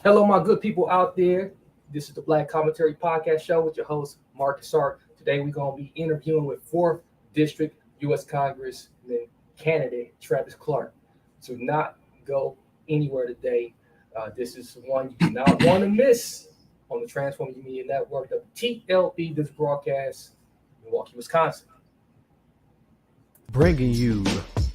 Hello, my good people out there. This is the Black Commentary Podcast Show with your host, Marcus Hart. Today, we're going to be interviewing with 4th District U.S. Congressman candidate Travis Clark. Do not go anywhere today. This is one you do not want to miss on the Transforming Media Network, the TLB, this broadcast, Milwaukee, Wisconsin. Bringing you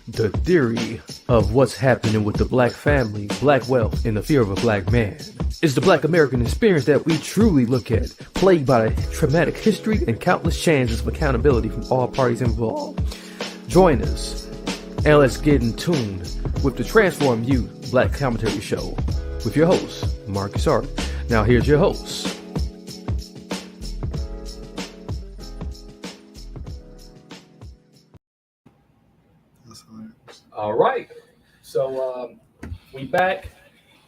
the theory of what's happening with the black family, black wealth, and the fear of a black man. It's the black American experience that we truly look at, plagued by traumatic history and countless chances of accountability from all parties involved. Join us, and let's get in tune with the Transform You Black Commentary Show with your host, Marcus Hart. Now here's your host. All right. So we back.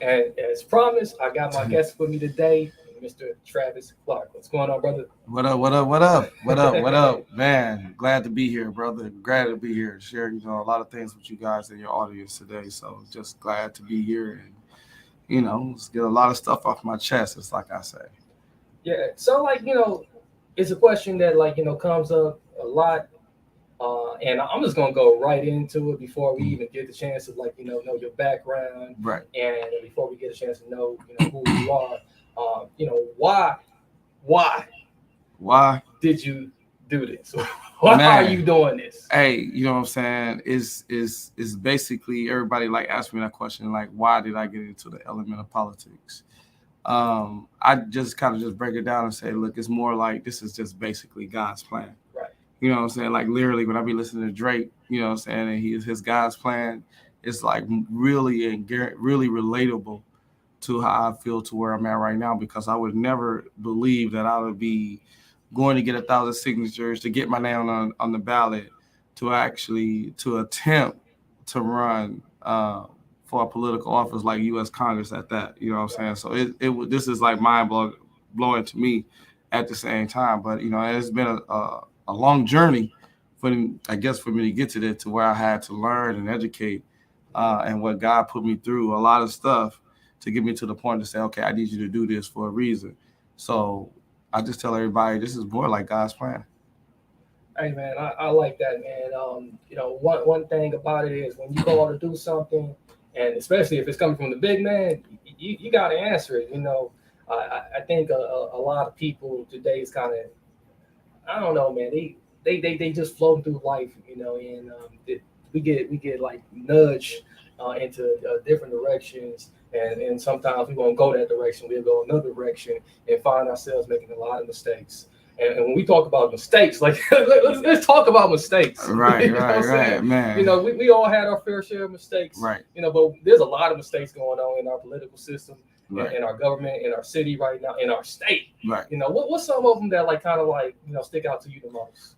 And as promised, I got my guest with me today, Mr. Travis Clark. What's going on, brother? What up? Man, glad to be here, brother. Glad to be here. Share, a lot of things with you guys and your audience today. So just glad to be here and, let's get a lot of stuff off my chest, it's like I say. Yeah. So, it's a question that, comes up a lot. And I'm just gonna go right into it before we even get the chance to know your background, right? And before we get a chance to know who you are, why did you do this? Why are you doing this? Hey, you know what I'm saying? Is basically everybody asks me that question, why did I get into the element of politics? I just kind of just break it down and say, look, it's more like this is just basically God's plan. You know what I'm saying? Literally, when I be listening to Drake, you know what I'm saying, and his God's plan is really relatable to how I feel to where I'm at right now, because I would never believe that I would be going to get 1,000 signatures to get my name on the ballot to attempt to run for a political office like U.S. Congress at that. You know what I'm saying? So this is mind blowing to me at the same time. But it's been a long journey for me to get to that, to where I had to learn and educate and what God put me through a lot of stuff to get me to the point to say, okay, I need you to do this for a reason. So I just tell everybody this is more like God's plan. Hey man, I like that, man. One thing about it is when you go out to do something, and especially if it's coming from the big man, you got to answer it. I think a lot of people today is kind of, I don't know, man. They just floating through life, and we get nudged into different directions, and sometimes we won't go that direction. We'll go another direction and find ourselves making a lot of mistakes. And when we talk about mistakes, let's talk about mistakes. Right, man. We all had our fair share of mistakes. Right. But there's a lot of mistakes going on in our political system. Right. In our government, in our city right now, in our state. Right. What's some of them that stick out to you the most?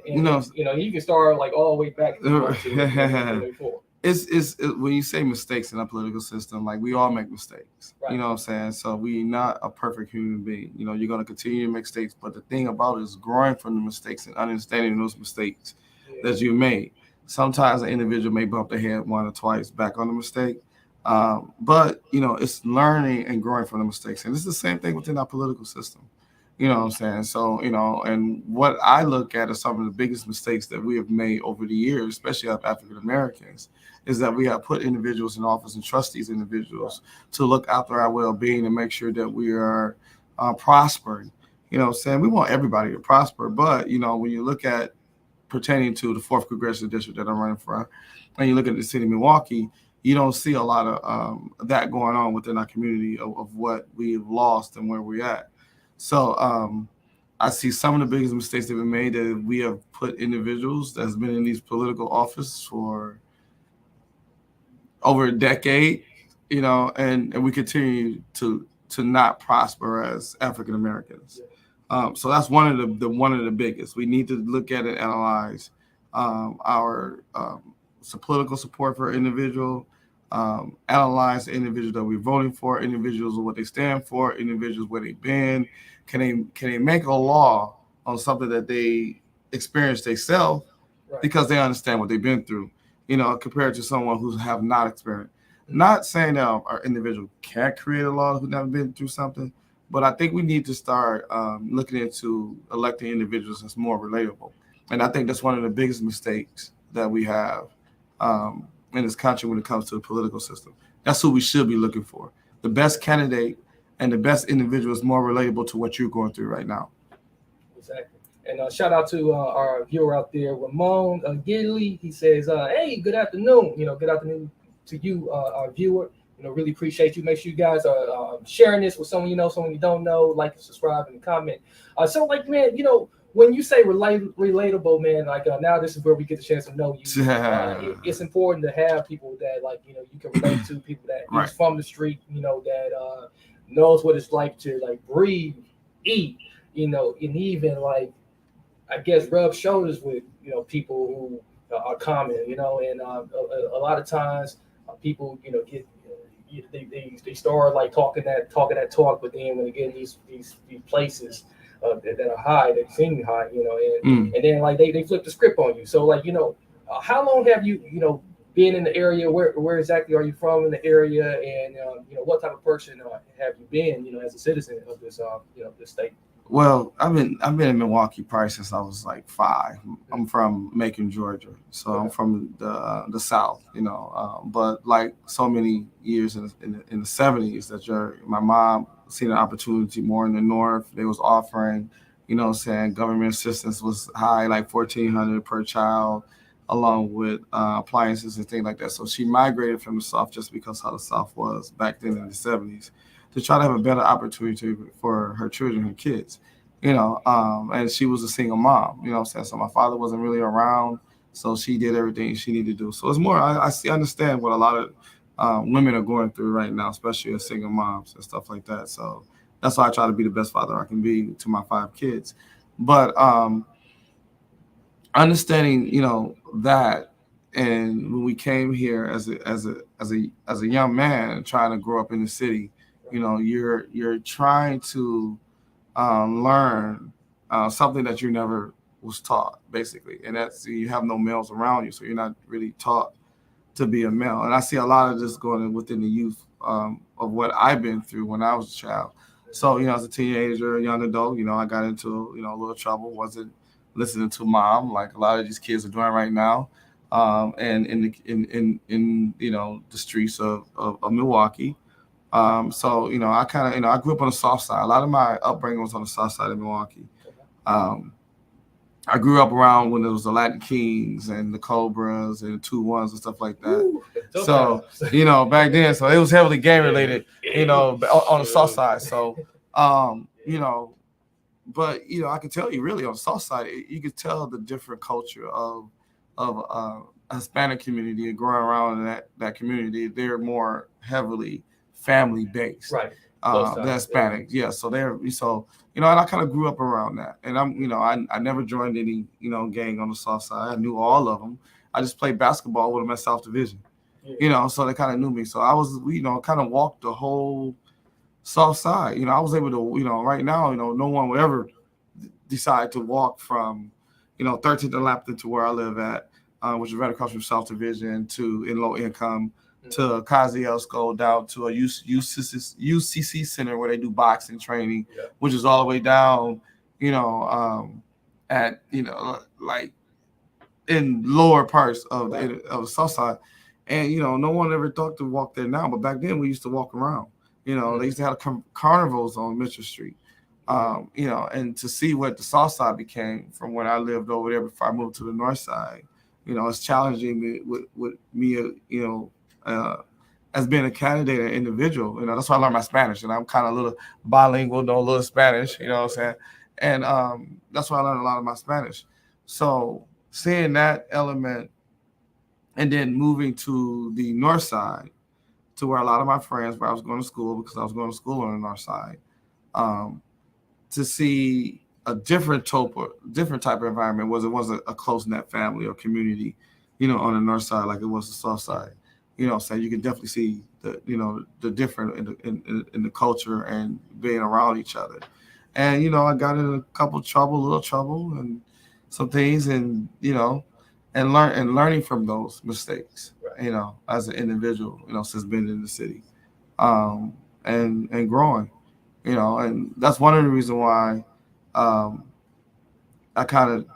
You can start all the way back to it's when you say mistakes in our political system, we all make mistakes. Right. You know what I'm saying? So we not a perfect human being. You're going to continue to make mistakes, but the thing about it is growing from the mistakes and understanding those mistakes that you made. Sometimes an individual may bump their head one or twice back on the mistake. But it's learning and growing from the mistakes. And it's the same thing within our political system. You know what I'm saying? So, and what I look at as some of the biggest mistakes that we have made over the years, especially of African Americans, is that we have put individuals in office and trust these individuals to look after our well-being and make sure that we are prospering. You know what I'm saying? We want everybody to prosper. But, when you look at pertaining to the 4th Congressional District that I'm running for, and you look at the city of Milwaukee, you don't see a lot of that going on within our community of what we've lost and where we're at. So I see some of the biggest mistakes that have been made, that we have put individuals that's been in these political offices for over a decade, and we continue to not prosper as African Americans. So that's one of the biggest. We need to look at and analyze our political support for an individual, analyze the individuals that we're voting for, individuals what they stand for, individuals where they've been. Can they make a law on something that they experienced themselves, because they understand what they've been through, compared to someone who have not experienced. Not saying that our individual can't create a law who've never been through something, but I think we need to start looking into electing individuals that's more relatable. And I think that's one of the biggest mistakes that we have in this country when it comes to the political system. That's who we should be looking for. The best candidate and the best individual is more relatable to what you're going through right now. Exactly. And shout out to our viewer out there, Ramon Gidley. He says, "Hey, good afternoon. Good afternoon to you, our viewer. Really appreciate you. Make sure you guys are sharing this with someone you know, someone you don't know. Like and subscribe and comment. So, like, man, when you say relatable, man, like now this is where we get the chance to know you. It's important to have people that you can relate to, people that is from the street, that knows what it's like to breathe, eat, and even I guess rub shoulders with people who are common, and a lot of times people get they start talking that talk, but then when they get in these places that are high, that seem high, and then they flip the script on you. So how long have you been in the area? Where exactly are you from in the area, and what type of person have you been as a citizen of this this state? Well, I've been in Milwaukee probably since I was 5. I'm from Macon, Georgia, so I'm from the South, But like so many years in the 70s, my mom seen an opportunity more in the North. They was offering, saying government assistance was high, like $1,400 per child, along with appliances and things like that. So she migrated from the South just because how the South was back then in the 70s. To try to have a better opportunity for her children, her kids, and she was a single mom, So my father wasn't really around, so she did everything she needed to do. So it's more, I understand what a lot of women are going through right now, especially as single moms and stuff like that. So that's why I try to be the best father I can be to my 5 kids. But understanding, that, and when we came here as a young man trying to grow up in the city. You're trying to learn something that you never was taught, basically, and that's you have no males around you, so you're not really taught to be a male. And I see a lot of this going within the youth of what I've been through when I was a child. So as a teenager, young adult, I got into a little trouble. Wasn't listening to mom like a lot of these kids are doing right now, and in the streets of Milwaukee. So I kind of I grew up on the South Side. A lot of my upbringing was on the South Side of Milwaukee. I grew up around when there was the Latin Kings and the Cobras and the 2-1s and stuff like that. Ooh, so back then, so it was heavily gang related. On the South Side. So but I can tell you really on the South Side, you could tell the different culture of Hispanic community and growing around in that community. They're more heavily family based, right? The Hispanic, yeah. So and I kind of grew up around that. And I never joined any gang on the South Side. I knew all of them. I just played basketball with them at South Division, So they kind of knew me. So I was kind of walked the whole South Side. I was able to right now no one would ever decide to walk from 13th and Lapton to where I live at, which is right across from South Division, to in low income. To Kosciuszko, down to a UCC center where they do boxing training, which is all the way down, at like in lower parts of the South Side, and no one ever thought to walk there now, but back then we used to walk around. They used to have carnivals on Mitchell Street, and to see what the South Side became from when I lived over there before I moved to the North Side, it's challenging me with me, as being a candidate and individual. That's why I learned my Spanish, and I'm kind of a little bilingual, know a little Spanish, what I'm saying? And that's why I learned a lot of my Spanish. So seeing that element and then moving to the North Side, to where a lot of my friends, where I was going to school, because I was going to school on the North Side, to see a different type of environment. It wasn't a close-knit family or community, on the North Side like it was the South Side. So you can definitely see the different in the culture and being around each other. And I got in a little trouble, and some things, and and learning from those mistakes. Right. as an individual, since being in the city, and growing, and that's one of the reasons why I kind of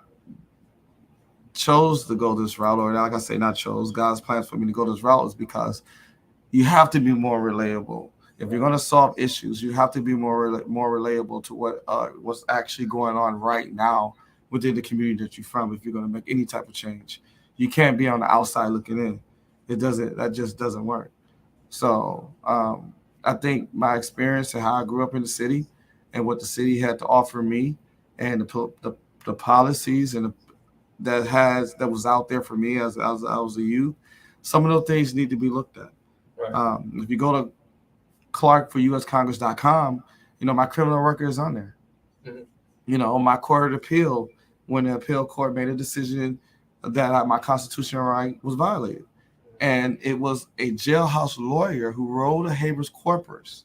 chose to go this route, or like I say, not chose. God's plans for me to go this route is because you have to be more relatable. If you're going to solve issues, you have to be more relatable to what's actually going on right now within the community that you're from. If you're going to make any type of change, you can't be on the outside looking in. That just doesn't work. So I think my experience and how I grew up in the city and what the city had to offer me, and the policies and that was out there for me as I was a youth, some of those things need to be looked at. Right. If you go to clarkforuscongress.com, my criminal record is on there. Mm-hmm. My court of appeal, when the appeal court made a decision that my constitutional right was violated. And it was a jailhouse lawyer who wrote a habeas corpus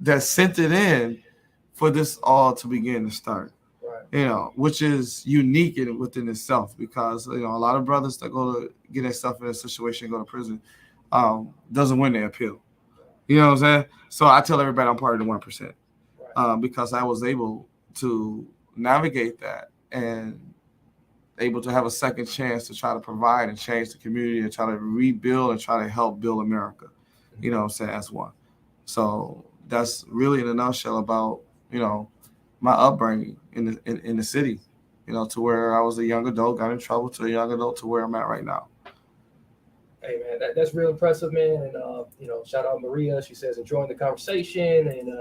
that sent it in for this all to begin to start. Right. Which is unique within itself, because a lot of brothers that go to get themselves in a situation and go to prison doesn't win their appeal. You know what I'm saying? So I tell everybody I'm part of the 1%, because I was able to navigate that and able to have a second chance to try to provide and change the community and try to rebuild and try to help build America. You know what I'm saying? As one. So that's really in a nutshell about my upbringing in the city. To where I was a young adult, got in trouble, to a young adult to where I'm at right now. Hey man, that's real impressive, man. And shout out Maria. She says enjoying the conversation, and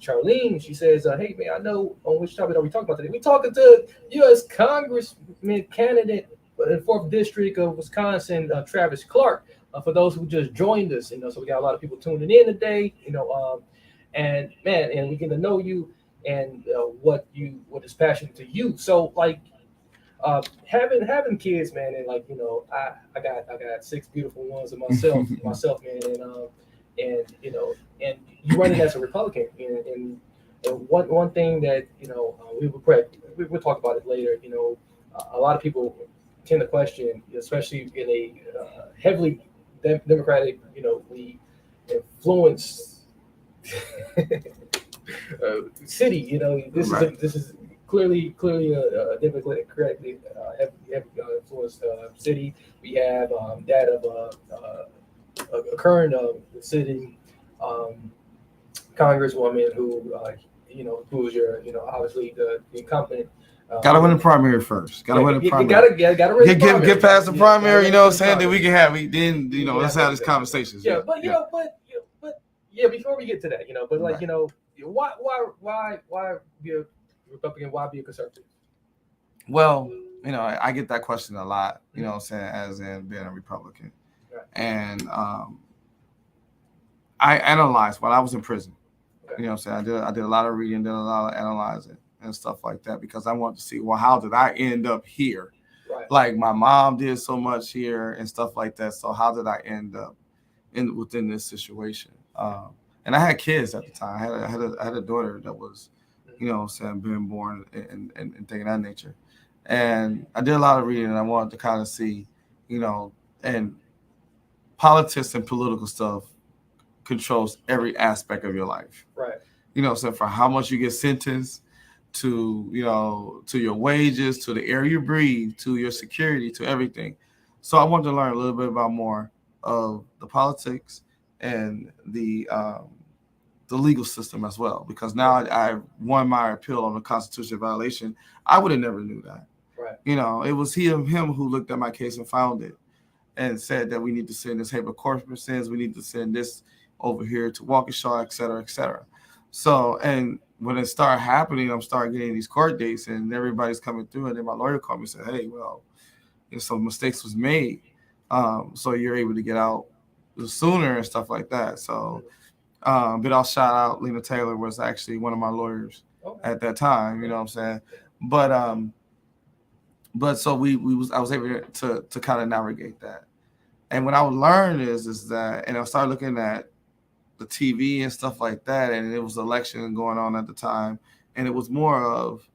Charlene, she says, hey man, I know on which topic are we talking about today? We talking to U.S. Congressman candidate in 4th District of Wisconsin, Travis Clark. For those who just joined us, so we got a lot of people tuning in today. And man, and we get to know you and what is passionate to you. So like. Having kids, man, and I got 6 beautiful ones of myself, man, and you running as a Republican, and one thing that we'll talk about it later. A lot of people tend to question, especially in a heavily Democratic, we influenced city. This is clearly a democratically influenced city. We have that of a current sitting congresswoman who's your obviously the incumbent. Gotta win the primary first. Gotta win the primary. Gotta win the primary. Get past the primary. You know what I'm saying? Then we can have. Let's have these conversations. Yeah, but before we get to that, why be a Republican? Why be a conservative? Well, I get that question a lot. You know what I'm saying? As in being a Republican, right. And I analyzed while I was in prison. Okay. You know what I'm saying? I did a lot of reading, did a lot of analyzing and stuff like that, because I wanted to see, well, how did I end up here? Right. Like my mom did so much here and stuff like that. So how did I end up within this situation? And I had kids at the time. I had a daughter that was, being born and things of that nature. And I did a lot of reading, and I wanted to kind of see, and politics and political stuff controls every aspect of your life. Right. So for how much you get sentenced, to your wages, to the air you breathe, to your security, to everything. So I wanted to learn a little bit about more of the politics and the legal system as well, because now I won my appeal on the constitutional violation. I would have never knew that. Right. It was him who looked at my case and found it and said that we need to send this habeas corpus, we need to send this over here to Waukesha, et cetera, et cetera. So, and when it started happening, I'm starting getting these court dates and everybody's coming through, and then my lawyer called me and said, hey, well, some mistakes was made. So you're able to get out sooner and stuff like that. So, but I'll shout out Lena Taylor, was actually one of my lawyers at that time, you know what I'm saying? But so I was able to kind of navigate that. And what I would learn is that, and I started looking at the TV and stuff like that, and it was election going on at the time, and it was more of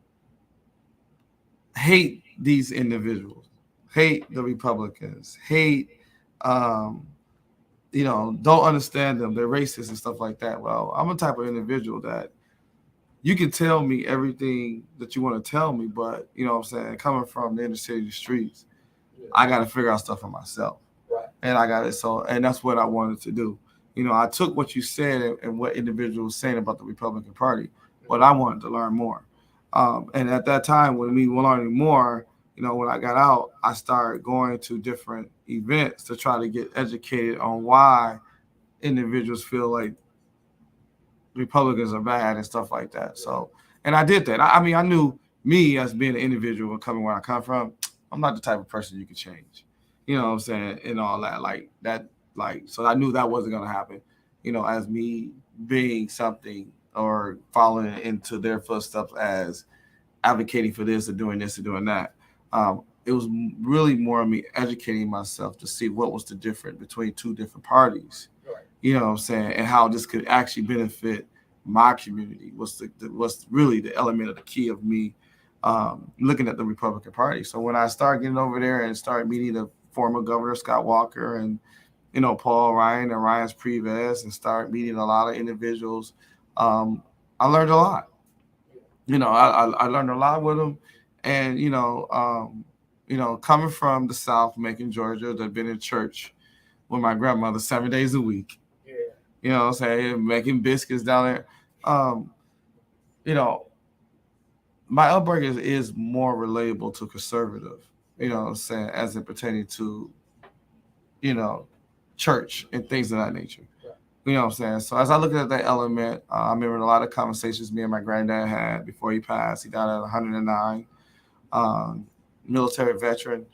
hate these individuals, hate the Republicans, hate, don't understand them, they're racist and stuff like that. Well, I'm a type of individual that you can tell me everything that you want to tell me, but you know what I'm saying, coming from the inner city streets, I got to figure out stuff for myself. Right. And I got it. And that's what I wanted to do. I took what you said and what individuals saying about the Republican Party, but I wanted to learn more. And at that time, when we were learning more, when I got out, I started going to different events to try to get educated on why individuals feel like Republicans are bad and stuff like that. So, and I did that. I mean, I knew me as being an individual and coming where I come from, I'm not the type of person you can change. You know what I'm saying? And all that, like that, so I knew that wasn't going to happen, as me being something or following into their footsteps as advocating for this or doing this or doing that. It was really more of me educating myself to see what was the difference between two different parties. Right. You know what I'm saying? And how this could actually benefit my community was really the element of the key of me looking at the Republican Party. So when I started getting over there and started meeting the former Governor Scott Walker and, Paul Ryan and Ryan's Preves and started meeting a lot of individuals, I learned a lot. I learned a lot with them. And, coming from the South, Macon, Georgia, that been in church with my grandmother 7 days a week. Yeah. You know what I'm saying? Making biscuits down there. My upbringing is more relatable to conservative, you know what I'm saying, as it pertaining to, church and things of that nature. Right. You know what I'm saying? So as I look at that element, I remember a lot of conversations me and my granddad had before he passed. He died at 109, military veteran.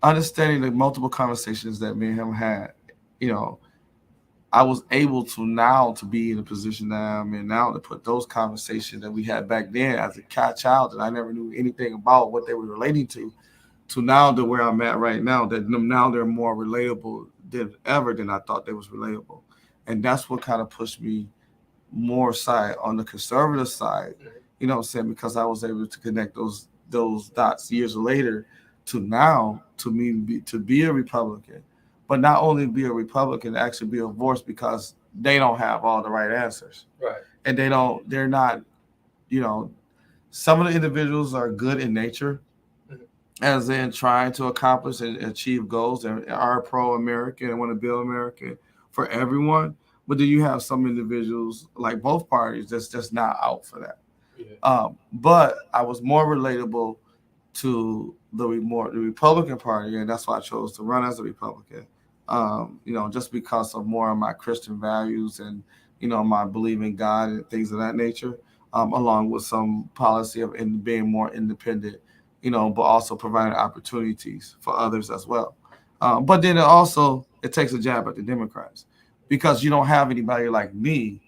Understanding the multiple conversations that me and him had, I was able to now to be in a position that I'm in now to put those conversations that we had back then as a child that I never knew anything about what they were relating to now to where I'm at right now, that now they're more relatable than ever than I thought they was relatable. And that's what kind of pushed me more side on the conservative side, you know what I'm saying, because I was able to connect those dots years later to now to be a Republican. But not only be a Republican, actually be a voice because they don't have all the right answers. Right. And they're not, some of the individuals are good in nature, as in trying to accomplish and achieve goals and are pro-American and want to build America for everyone. But then you have some individuals, like both parties, that's just not out for that. Yeah. But I was more relatable to the Republican Party, and that's why I chose to run as a Republican. Just because of more of my Christian values and, my belief in God and things of that nature, along with some policy of being more independent, but also providing opportunities for others as well. But then it takes a jab at the Democrats because you don't have anybody like me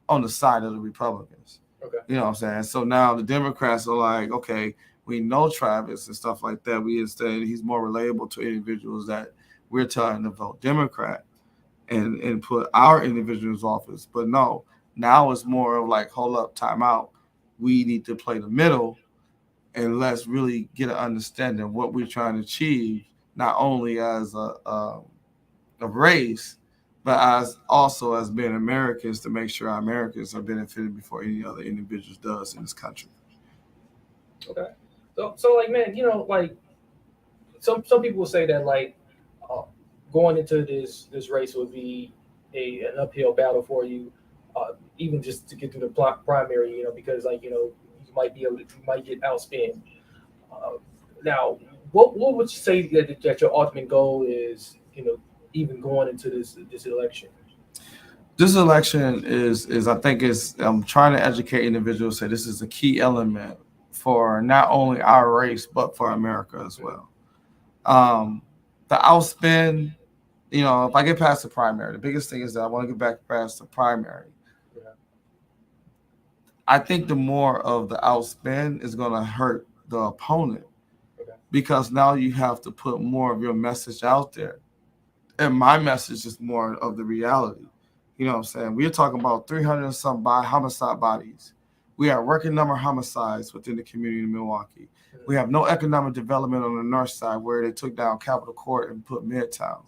on the side of the Republicans. Okay. You know what I'm saying? So now the Democrats are like, okay, we know Travis and stuff like that. He's more relatable to individuals that we're telling to vote Democrat and put our individuals in office. But no, now it's more of like, hold up, time out. We need to play the middle and let's really get an understanding of what we're trying to achieve, not only as a race, but as being Americans, to make sure our Americans are benefited before any other individuals does in this country. Okay. So like, man, like some people will say that like going into this race would be an uphill battle for you, even just to get through the primary, because like, you might get outspent. Now, what would you say that your ultimate goal is, even going into this election? This election is I think I'm trying to educate individuals, say this is a key element for not only our race, but for America as well. The outspend, if I get past the primary, the biggest thing is that I want to get back past the primary. Yeah. I think the more of the outspend is going to hurt the opponent, because now you have to put more of your message out there. And my message is more of the reality. You know what I'm saying? We're talking about 300 and some homicide bodies We have record number homicides within the community in Milwaukee. We have no economic development on the north side where they took down Capitol Court and put Midtown.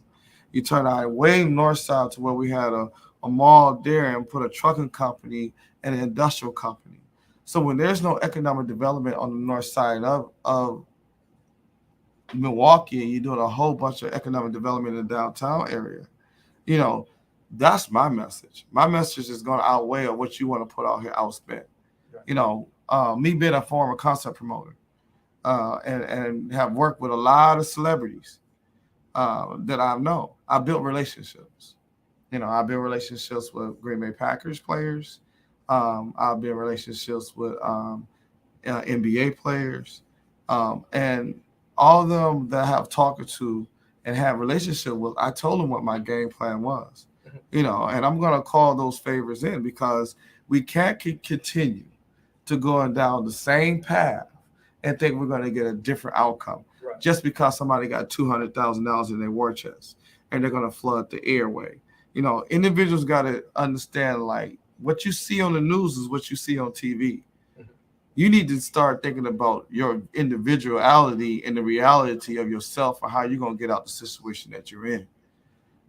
You turn out way north side to where we had a mall there and put a trucking company and an industrial company. So when there's no economic development on the north side of Milwaukee, and you're doing a whole bunch of economic development in the downtown area, you know, that's my message. My message is going to outweigh what you want to put out here, outspend. You know, me being a former concert promoter and have worked with a lot of celebrities that I know. I built relationships. You know, I've built relationships with Green Bay Packers players. I've built relationships with NBA players. And all of them that I have talked to and have relationship with, I told them what my game plan was. You know, and I'm going to call those favors in because we can't continue to going down the same path and think we're going to get a different outcome just because somebody got $200,000 in their war chest and they're going to flood the airway. You know, individuals got to understand, like, what you see on the news is what you see on TV. You need to start thinking about your individuality and the reality of yourself and how you're going to get out the situation that you're in.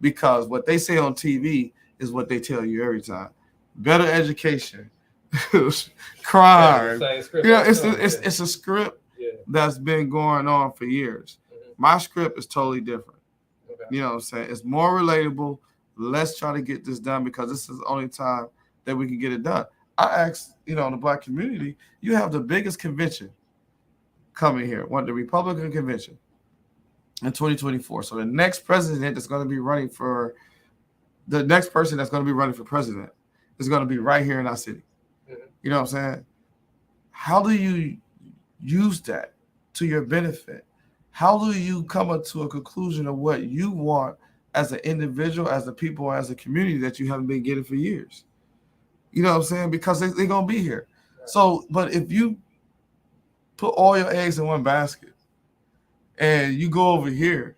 Because what they say on TV is what they tell you every time. Better education, crime. You know, it's a script that's been going on for years. My script is totally different. You know what I'm saying? It's more relatable. Let's try to get this done because this is the only time that we can get it done. I asked, you know, in the Black community, you have the biggest convention coming here, the Republican convention in 2024. So the next president that's going to be running for the next person that's going to be running for president is going to be right here in our city. You know what I'm saying? How do you use that to your benefit? How do you come up to a conclusion of what you want as an individual, as a people, as a community that you haven't been getting for years? You know what I'm saying? Because they're going to be here. So, but if you put all your eggs in one basket and you go over here,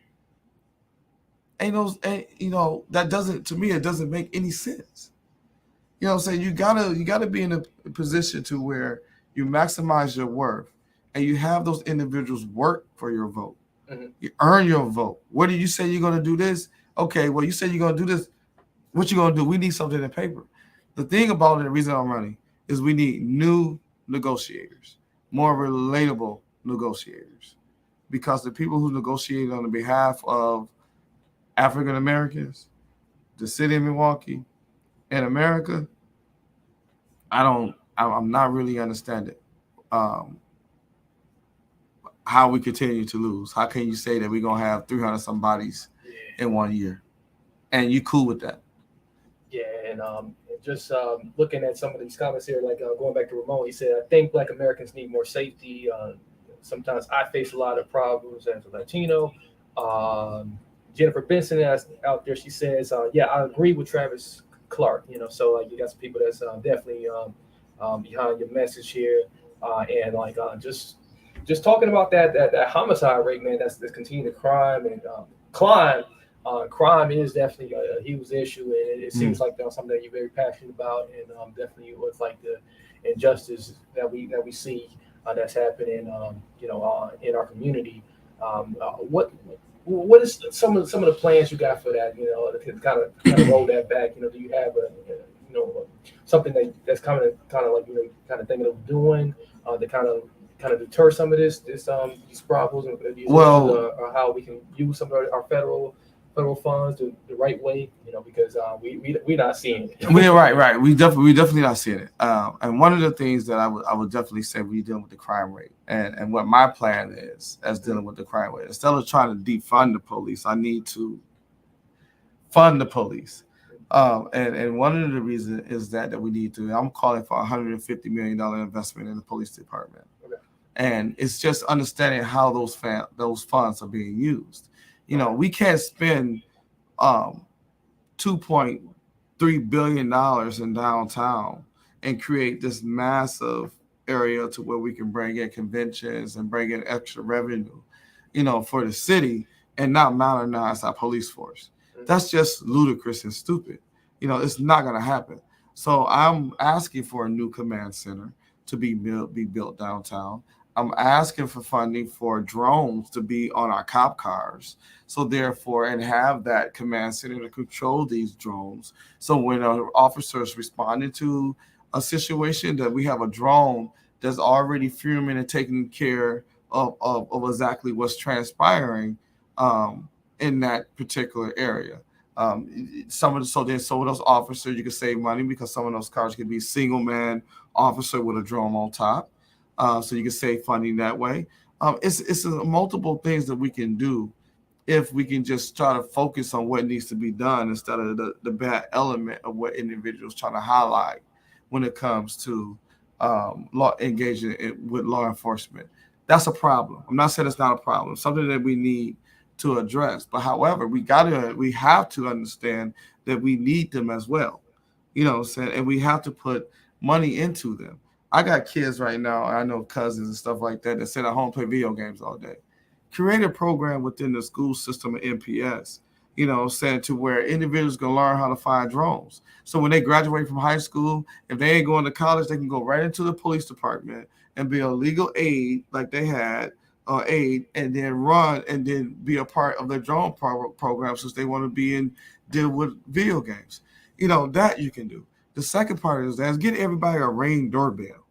that doesn't, to me, it doesn't make any sense. You know what I'm saying? You gotta be in a position to where you maximize your worth and you have those individuals work for your vote. You earn your vote. What do you say you're going to do this? Okay, well, you say you're going to do this. What you going to do? We need something in paper. The thing about it, the reason I'm running, is we need new negotiators, more relatable negotiators, because the people who negotiate on the behalf of African Americans, the city of Milwaukee, and America, I'm not really understanding how we continue to lose. How can you say that we're gonna have 300 some bodies in 1 year, and you cool with that? Yeah, and just looking at some of these comments here, like going back to Ramon, he said, I think Black Americans need more safety. Sometimes I face a lot of problems as a Latino. Jennifer Benson out there, she says, yeah, I agree with Travis Clark. You know, so you got some people that's definitely behind your message here, and like just talking about that homicide rate, man, that's continuing to climb and climb. Crime is definitely a huge issue, and it seems like that's something that you're very passionate about, and definitely with like the injustice that we see that's happening, in our community. What is some of the plans you got for that? You know, to kind of roll that back. You know, do you have something that's kind of like kind of thinking of doing to kind of deter some of these problems, and or how we can use some of our federal funds the right way, because we're not seeing it. We're right. We definitely not seeing it. And one of the things that I would definitely say we're dealing with the crime rate, and what my plan is as dealing with the crime rate. Instead of trying to defund the police, I need to fund the police. And one of the reasons is that we need to. I'm calling for $150 million investment in the police department, and it's just understanding how those funds are being used. We can't spend $2.3 billion in downtown and create this massive area to where we can bring in conventions and bring in extra revenue, for the city and not modernize our police force. That's just ludicrous and stupid. It's not going to happen. So I'm asking for a new command center to be built downtown. I'm asking for funding for drones to be on our cop cars. So therefore, and have that command center to control these drones. So when an officer is responding to a situation, that we have a drone that's already fuming and taking care of exactly what's transpiring in that particular area. So with those officers, you can save money because some of those cars could be single man officer with a drone on top. So you can save funding that way. It's multiple things that we can do if we can just try to focus on what needs to be done instead of the bad element of what individuals trying to highlight when it comes to engaging with law enforcement. That's a problem. I'm not saying it's not a problem. Something that we need to address. But however, we have to understand that we need them as well. You know what I'm saying? And we have to put money into them. I got kids right now, I know cousins and stuff like that sit at home and play video games all day. Create a program within the school system of NPS, you know, saying to where individuals can learn how to fire drones. So when they graduate from high school, if they ain't going to college, they can go right into the police department and be a legal aid like they had, aid, and then run and then be a part of the drone program since they want to deal with video games. You know, that you can do. The second part is get everybody a Ring doorbell.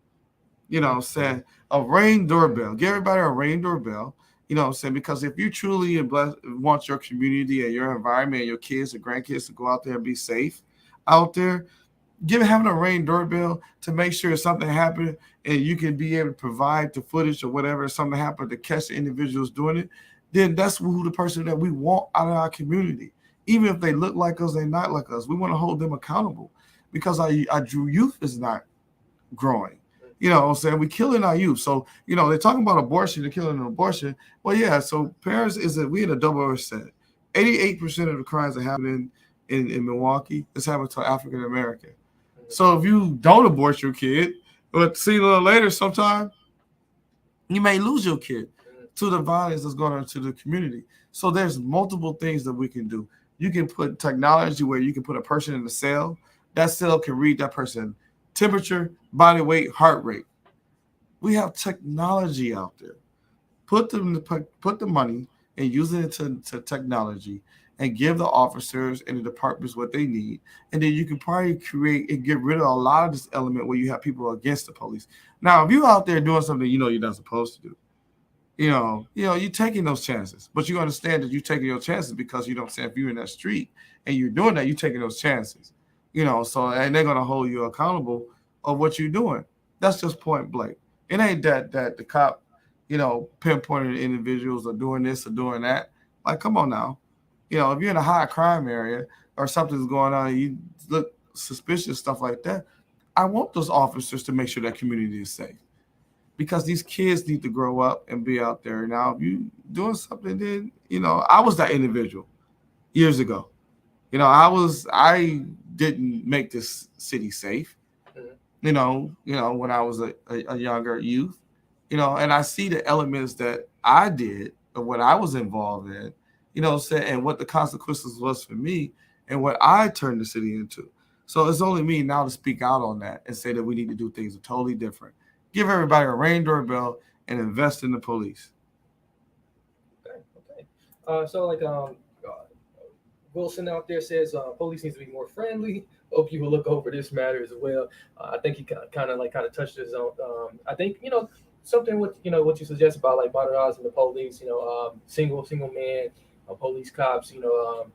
You know what I'm saying? A Ring doorbell. Get everybody a Ring doorbell. You know what I'm saying? Because if you truly want your community and your environment and your kids and grandkids to go out there and be safe out there, having a Ring doorbell to make sure something happened and you can be able to provide the footage or whatever, if something happened to catch the individuals doing it, then that's who the person that we want out of our community. Even if they look like us, they're not like us. We want to hold them accountable because our youth is not growing. You know what I'm saying? We're killing our youth. So, you know, they're talking about abortion, they're killing an abortion. Well, yeah, so parents we in a double set. 88% of the crimes that happen in Milwaukee is happening to African American. So if you don't abort your kid, but see a little later sometime, you may lose your kid to the violence that's going on to the community. So there's multiple things that we can do. You can put technology where you can put a person in a cell. That cell can read that person's temperature, body weight, heart rate. We have technology out there. Put the money and use it to technology and give the officers and the departments what they need. And then you can probably create and get rid of a lot of this element where you have people against the police. Now, if you're out there doing something you know you're not supposed to do, you know, you're taking those chances. But you understand that you're taking your chances because you don't say if you're in that street and you're doing that, you're taking those chances. You know, so and they're gonna hold you accountable of what you're doing. That's just point blank. It ain't that the cop, you know, pinpointing individuals are doing this or doing that. Like, come on now. You know, if you're in a high crime area or something's going on, you look suspicious, stuff like that. I want those officers to make sure that community is safe because these kids need to grow up and be out there. Now, if you doing something, then, you know, I was that individual years ago. You know, I didn't make this city safe. You know, when I was a younger youth, you know, and I see the elements that I did or what I was involved in, you know, and what the consequences was for me and what I turned the city into. So it's only me now to speak out on that and say that we need to do things totally different. Give everybody a Ring doorbell and invest in the police. Okay. So like Wilson out there says police needs to be more friendly. Hope you will look over this matter as well. I think he kind of touched this on. I think, you know, something with, you know, what you suggest about like modernizing the police, you know, single man police cops, you know,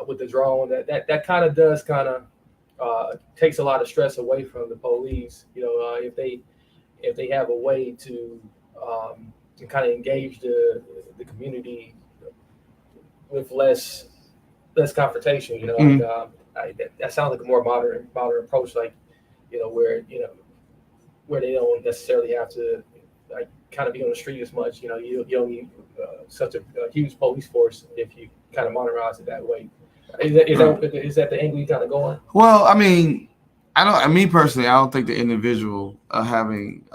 with the drone, that kind of does takes a lot of stress away from the police. You know, if they have a way to kind of engage the community with less confrontation, you know, mm-hmm. That sounds like a more modern approach, like, you know, where they don't necessarily have to like kind of be on the street as much. You know, you don't need such a huge police force if you kind of modernize it that way. Is that the angle you kind of go on? Well, I mean, me personally, I don't think the individual having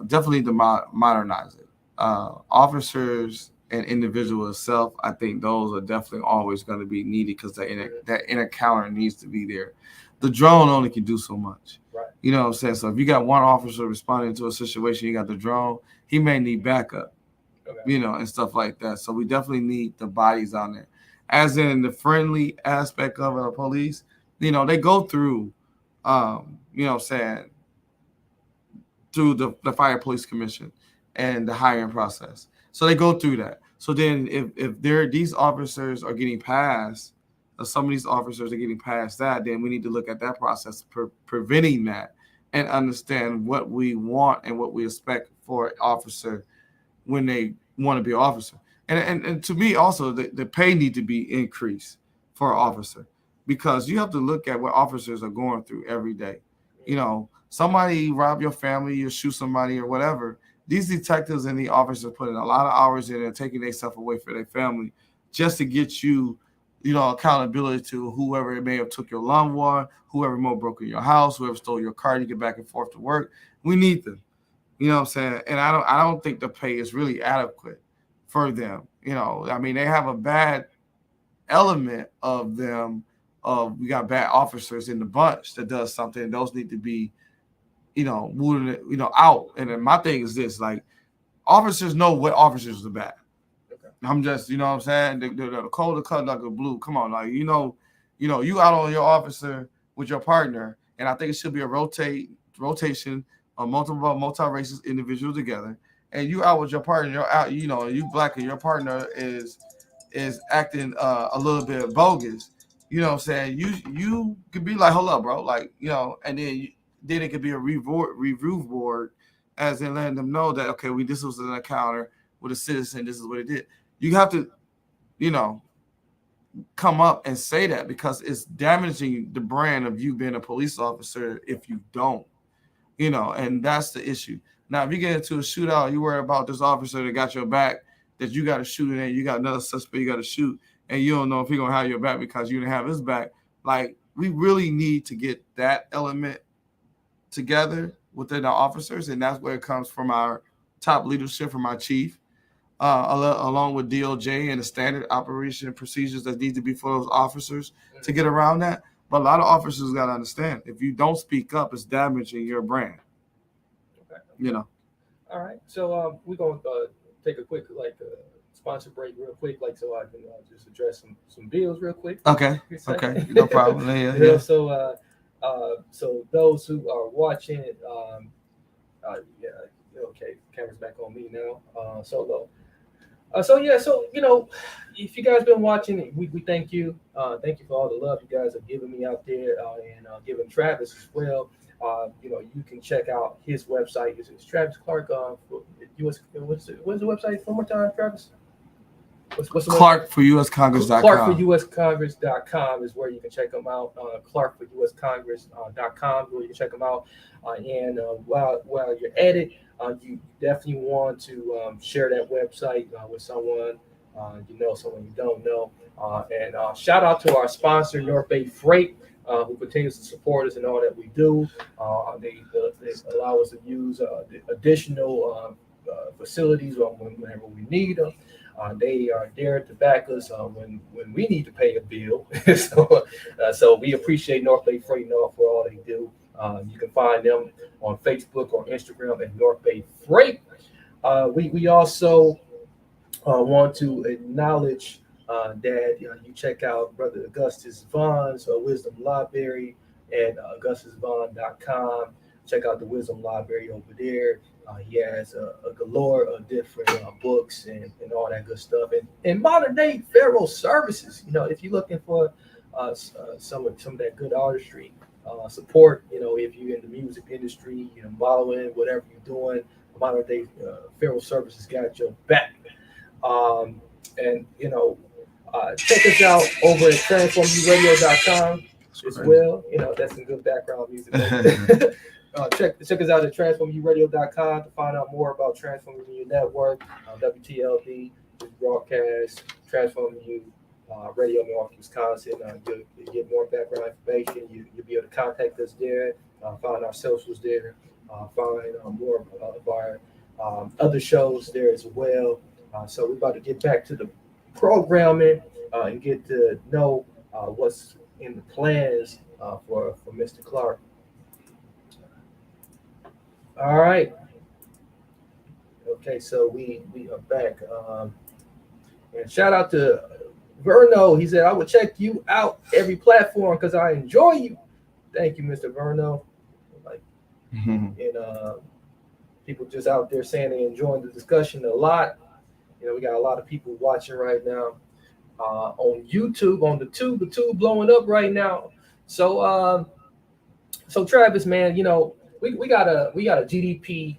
definitely to modernize it. Officers and individual itself, I think those are definitely always going to be needed because that encounter needs to be there. The drone only can do so much. Right. You know what I'm saying? So if you got one officer responding to a situation, you got the drone, he may need backup, you know, and stuff like that. So we definitely need the bodies on there. As in the friendly aspect of the police, you know, they go through, you know what I'm saying, through the Fire Police Commission and the hiring process. So they go through that. So then if these officers are getting past, some of these officers are getting past that, then we need to look at that process, preventing that, and understand what we want and what we expect for an officer when they want to be an officer. And to me also, the pay need to be increased for an officer, because you have to look at what officers are going through every day. You know, somebody rob your family, you shoot somebody or whatever. These detectives and the officers put in a lot of hours in and taking themselves away for their family just to get you, you know, accountability to whoever may have took your lawnmower, whoever more broke in your house, whoever stole your car to get back and forth to work. We need them. You know what I'm saying? And I don't think the pay is really adequate for them. You know, I mean, they have a bad element of them. We got bad officers in the bunch that does something. Those need to be, you know, moving, you know, out. And then my thing is this: like, officers know what officers are bad. Okay. I'm just, you know what I'm saying? The code of conduct of blue. Come on, like, you know, you out on your officer with your partner, and I think it should be a rotation of multi-racist individuals together. And you out with your partner, you're out, you know, you black and your partner is acting a little bit bogus. You know what I'm saying? You could be like, hold up, bro, like, you know, and then it could be a review board, as in letting them know that, okay, this was an encounter with a citizen, this is what it did. You have to, you know, come up and say that, because it's damaging the brand of you being a police officer if you don't, you know, and that's the issue. Now, if you get into a shootout, you worry about this officer that got your back, that you got to shoot, and then you got another suspect you got to shoot, and you don't know if he's going to have your back because you didn't have his back. Like, we really need to get that element together within our officers, and that's where it comes from our top leadership, from our chief, along with DOJ and the standard operation procedures that need to be for those officers to get around that. But a lot of officers got to understand, if you don't speak up, it's damaging your brand. Okay. You know. All right. So we're going to take a quick sponsor break real quick, so I can just address some bills real quick. Okay. Okay. No problem. Yeah. So those who are watching, okay, camera's back on me now. So you know, if you guys been watching, we thank you. Thank you for all the love you guys are giving me out there, and giving Travis as well. You know, you can check out his website. It's Travis Clark. US. What's the website? One more time, Travis. What's Clark for USCongress.com. Clark for USCongress.com is where you can check them out. Clark for USCongress.com, where you can check them out. And while you're at it, you definitely want to share that website with someone you know, someone you don't know. And shout out to our sponsor, North Bay Freight, who continues to support us in all that we do. They allow us to use additional facilities whenever we need them. They are there to back us when we need to pay a bill. So we appreciate North Bay Freight for all they do. You can find them on Facebook or Instagram at North Bay Freight. We also want to acknowledge that you check out Brother Augustus Vaughn's Wisdom Library at augustusvaughn.com. Check out the Wisdom Library over there. He has a galore of different books and all that good stuff. And modern day federal services. You know, if you're looking for some of that good artistry support, you know, if you're in the music industry, you know, modeling, whatever you're doing, modern day federal services got your back. And you know, check us out over at transformuradio.com as well. You know, that's some good background music. Check us out at transformuradio.com to find out more about Transforming You Network, WTLD, broadcast, Transforming You Radio North Wisconsin. You'll get more background information. You'll be able to contact us there, find our socials there, find more of our other shows there as well. So we're about to get back to the programming and get to know what's in the plans for Mr. Clark. All right. Okay, so we are back. And shout out to Verno. He said I would check you out every platform because I enjoy you. Thank you, Mr. Verno. Like, and people just out there saying they enjoying the discussion a lot. You know, we got a lot of people watching right now on YouTube, on the tube blowing up right now. So, so Travis, man, you know, we got a GDP.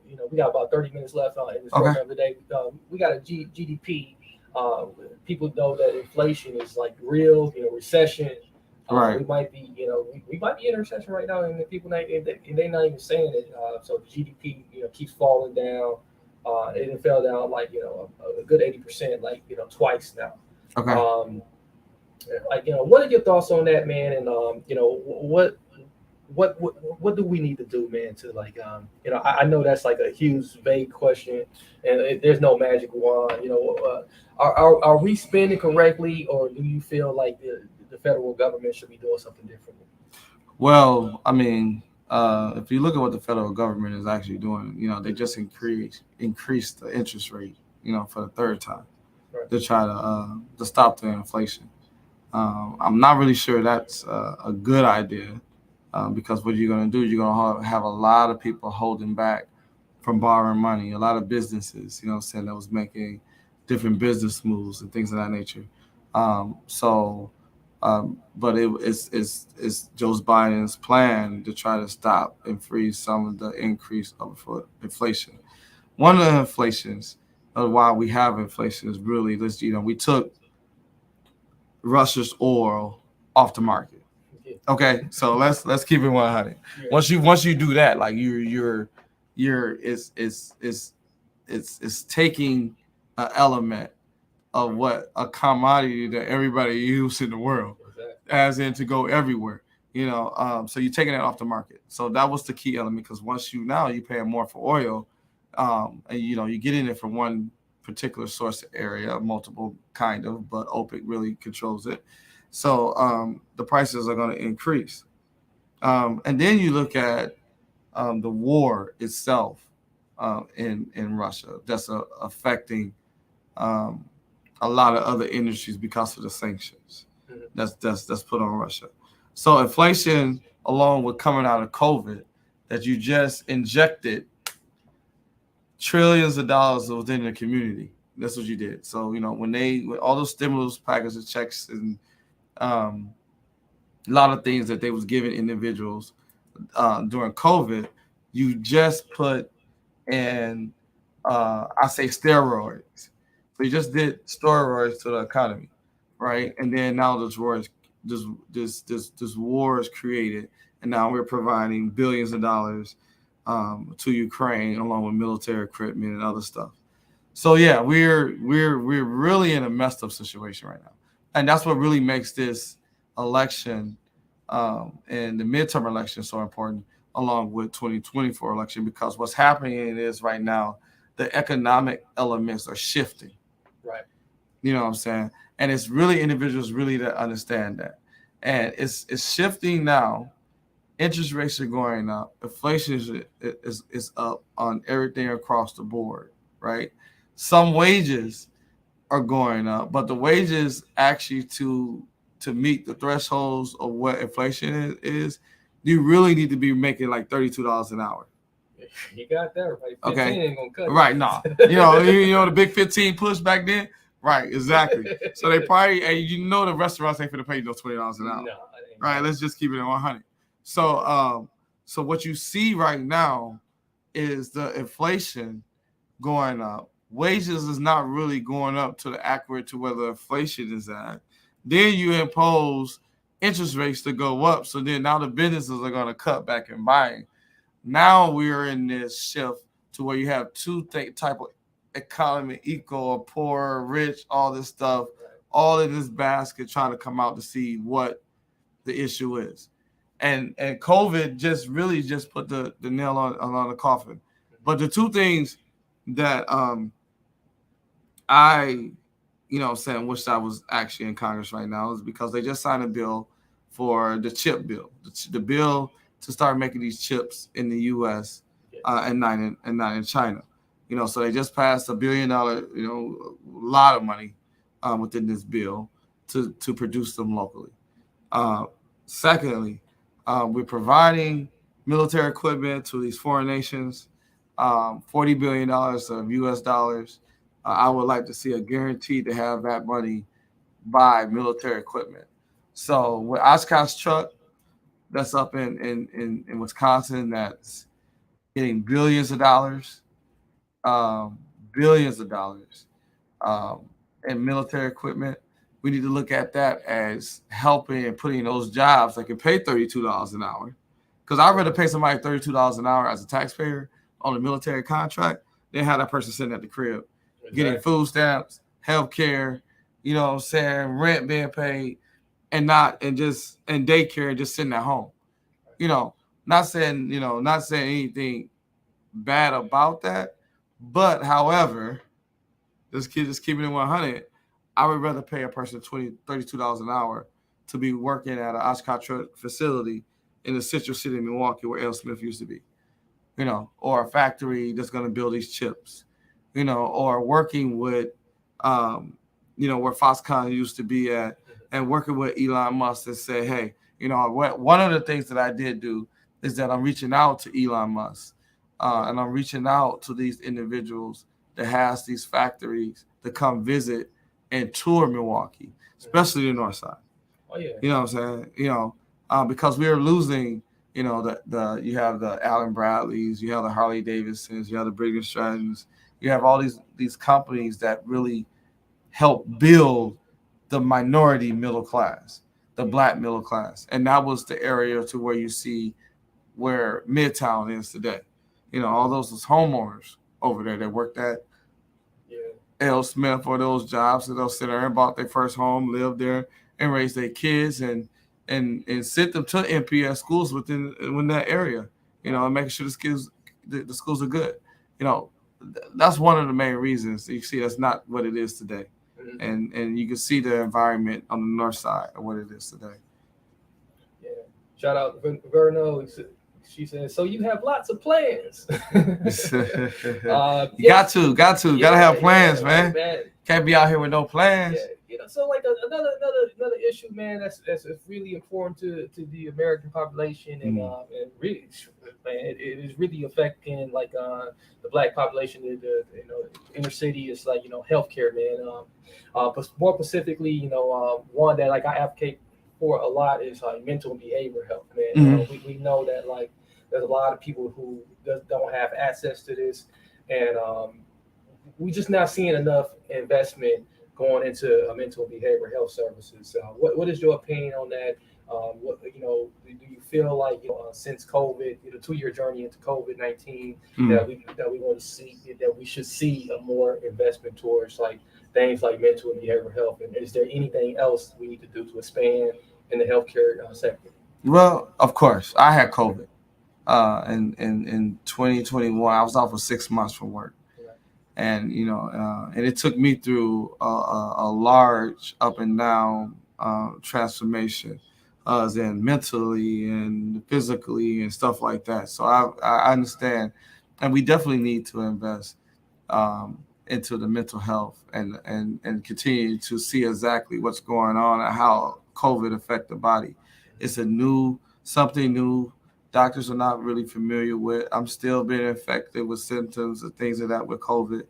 You know, we got about 30 minutes left in this Okay. program today. We got a GDP. People know that inflation is like real. You know, recession. Right. We might be, you know, we might be in a recession right now, and the people they're not even saying it. So the GDP, you know, keeps falling down. It fell down like a good 80%, like twice now. Okay. Like what are your thoughts on that, man? And what do we need to do, man, to like I know that's like a huge vague question, and there's no magic wand. Are we spending correctly, or do you feel like the federal government should be doing something differently? Well, I mean, if you look at what the federal government is actually doing, they just increased the interest rate, for the third time Right. to try to stop the inflation. I'm not really sure that's a good idea because what you're going to do, you're going to have a lot of people holding back from borrowing money, a lot of businesses, saying that was making different business moves and things of that nature. But it's Joe Biden's plan to try to stop and freeze some of the increase of inflation. One of the inflations of why we have inflation is really this. We took Russia's oil off the market. Okay, so let's keep it 100. Yeah. Once you do that, like you're it's taking an element of what a commodity that everybody uses in the world, Exactly. as in to go everywhere. So you're taking that off the market. So that was the key element because once you pay more for oil, and you get in it from one particular source area, multiple kind of, but OPEC really controls it. So the prices are going to increase. And then you look at the war itself in Russia that's affecting a lot of other industries because of the sanctions that's put on Russia. So inflation, along with coming out of COVID, that you just injected trillions of dollars within the community. That's what you did. So when all those stimulus packages, checks, and a lot of things that they was giving individuals during COVID, you just put in I say steroids. So you just did steroids to the economy, right? And then now this war is created, and now we're providing billions of dollars to Ukraine along with military equipment and other stuff. So yeah, we're really in a messed up situation right now, and that's what really makes this election and the midterm election so important, along with 2024 election, because what's happening is right now the economic elements are shifting. Right. You know what I'm saying? And it's really individuals really to understand that, and it's shifting now. Interest rates are going up. Inflation is up on everything across the board, right? Some wages are going up, but the wages actually to meet the thresholds of what inflation is, you really need to be making like $32 an hour. You got that right. 15 Okay. ain't gonna cut it. Right, no. The big 15 push back then? Right, exactly. So they probably, the restaurants ain't finna pay you no $20 an hour. No, right, let's just keep it at 100. So what you see right now is the inflation going up. Wages is not really going up to the accurate to where the inflation is at. Then you impose interest rates to go up. So then now the businesses are going to cut back in buying. Now we're in this shift to where you have two type of economy, equal, poor, rich, all this stuff, all in this basket trying to come out to see what the issue is. And COVID just really just put the nail on the coffin. But the two things that I wish I was actually in Congress right now is because they just signed a bill for the chip bill, the bill to start making these chips in the U.S. and nine in China. So they just passed $1 billion, a lot of money within this bill to produce them locally. Secondly, we're providing military equipment to these foreign nations, $40 billion of U.S. dollars. I would like to see a guarantee to have that money buy military equipment. So with Oshkosh truck, that's up in Wisconsin, that's getting billions of dollars um, in military equipment. We need to look at that as helping and putting those jobs that can pay $32 an hour. Because I'd rather pay somebody $32 an hour as a taxpayer on a military contract than have that person sitting at the crib getting food stamps, health care, rent being paid, and daycare and just sitting at home. Not saying anything bad about that. But however, just keeping it 100, I would rather pay a person $32 an hour to be working at an Oshkosh facility in the central city of Milwaukee where L. Smith used to be, or a factory that's going to build these chips, or working with, where Foxconn used to be at, and working with Elon Musk and say, hey, one of the things that I did do is that I'm reaching out to Elon Musk and I'm reaching out to these individuals that has these factories to come visit and tour Milwaukee, especially the north side. Oh, yeah. You know what I'm saying? Because we are losing, you have the Allen Bradleys, you have the Harley Davidsons, you have the Briggs Strattons, you have all these companies that really help build the minority middle class, the black middle class. And that was the area to where you see where Midtown is today. All those homeowners over there that worked at L. Smith or those jobs, that they'll sit there and bought their first home, live there, and raise their kids and send them to MPS schools within that area, and making sure the schools are good. That's one of the main reasons. You see, that's not what it is today. Mm-hmm. And you can see the environment on the north side of what it is today. Yeah. Shout out to Verno. She says, so you have lots of plans. Got to have plans, man. Can't be out here with no plans. Yeah. So like another issue, man, that's really important to the American population, and really, man, it is really affecting like the black population. The inner city is like healthcare, man. But more specifically, one that like I advocate for a lot is like mental and behavioral health, man. Mm-hmm. We know that like there's a lot of people who don't have access to this, and we just not seeing enough investment going into mental and behavioral health services. What is your opinion on that? What do you feel like since COVID, 2-year journey into COVID-19, that we want to see, that we should see a more investment towards like things like mental and behavioral health? And is there anything else we need to do to expand in the healthcare sector? Well, of course, I had COVID. In 2021, I was off for 6 months from work, and and it took me through a large up and down transformation, as in mentally and physically and stuff like that. So I understand, and we definitely need to invest into the mental health and continue to see exactly what's going on and how COVID affect the body. It's something new. Doctors are not really familiar with. I'm still being infected with symptoms and things like that with COVID.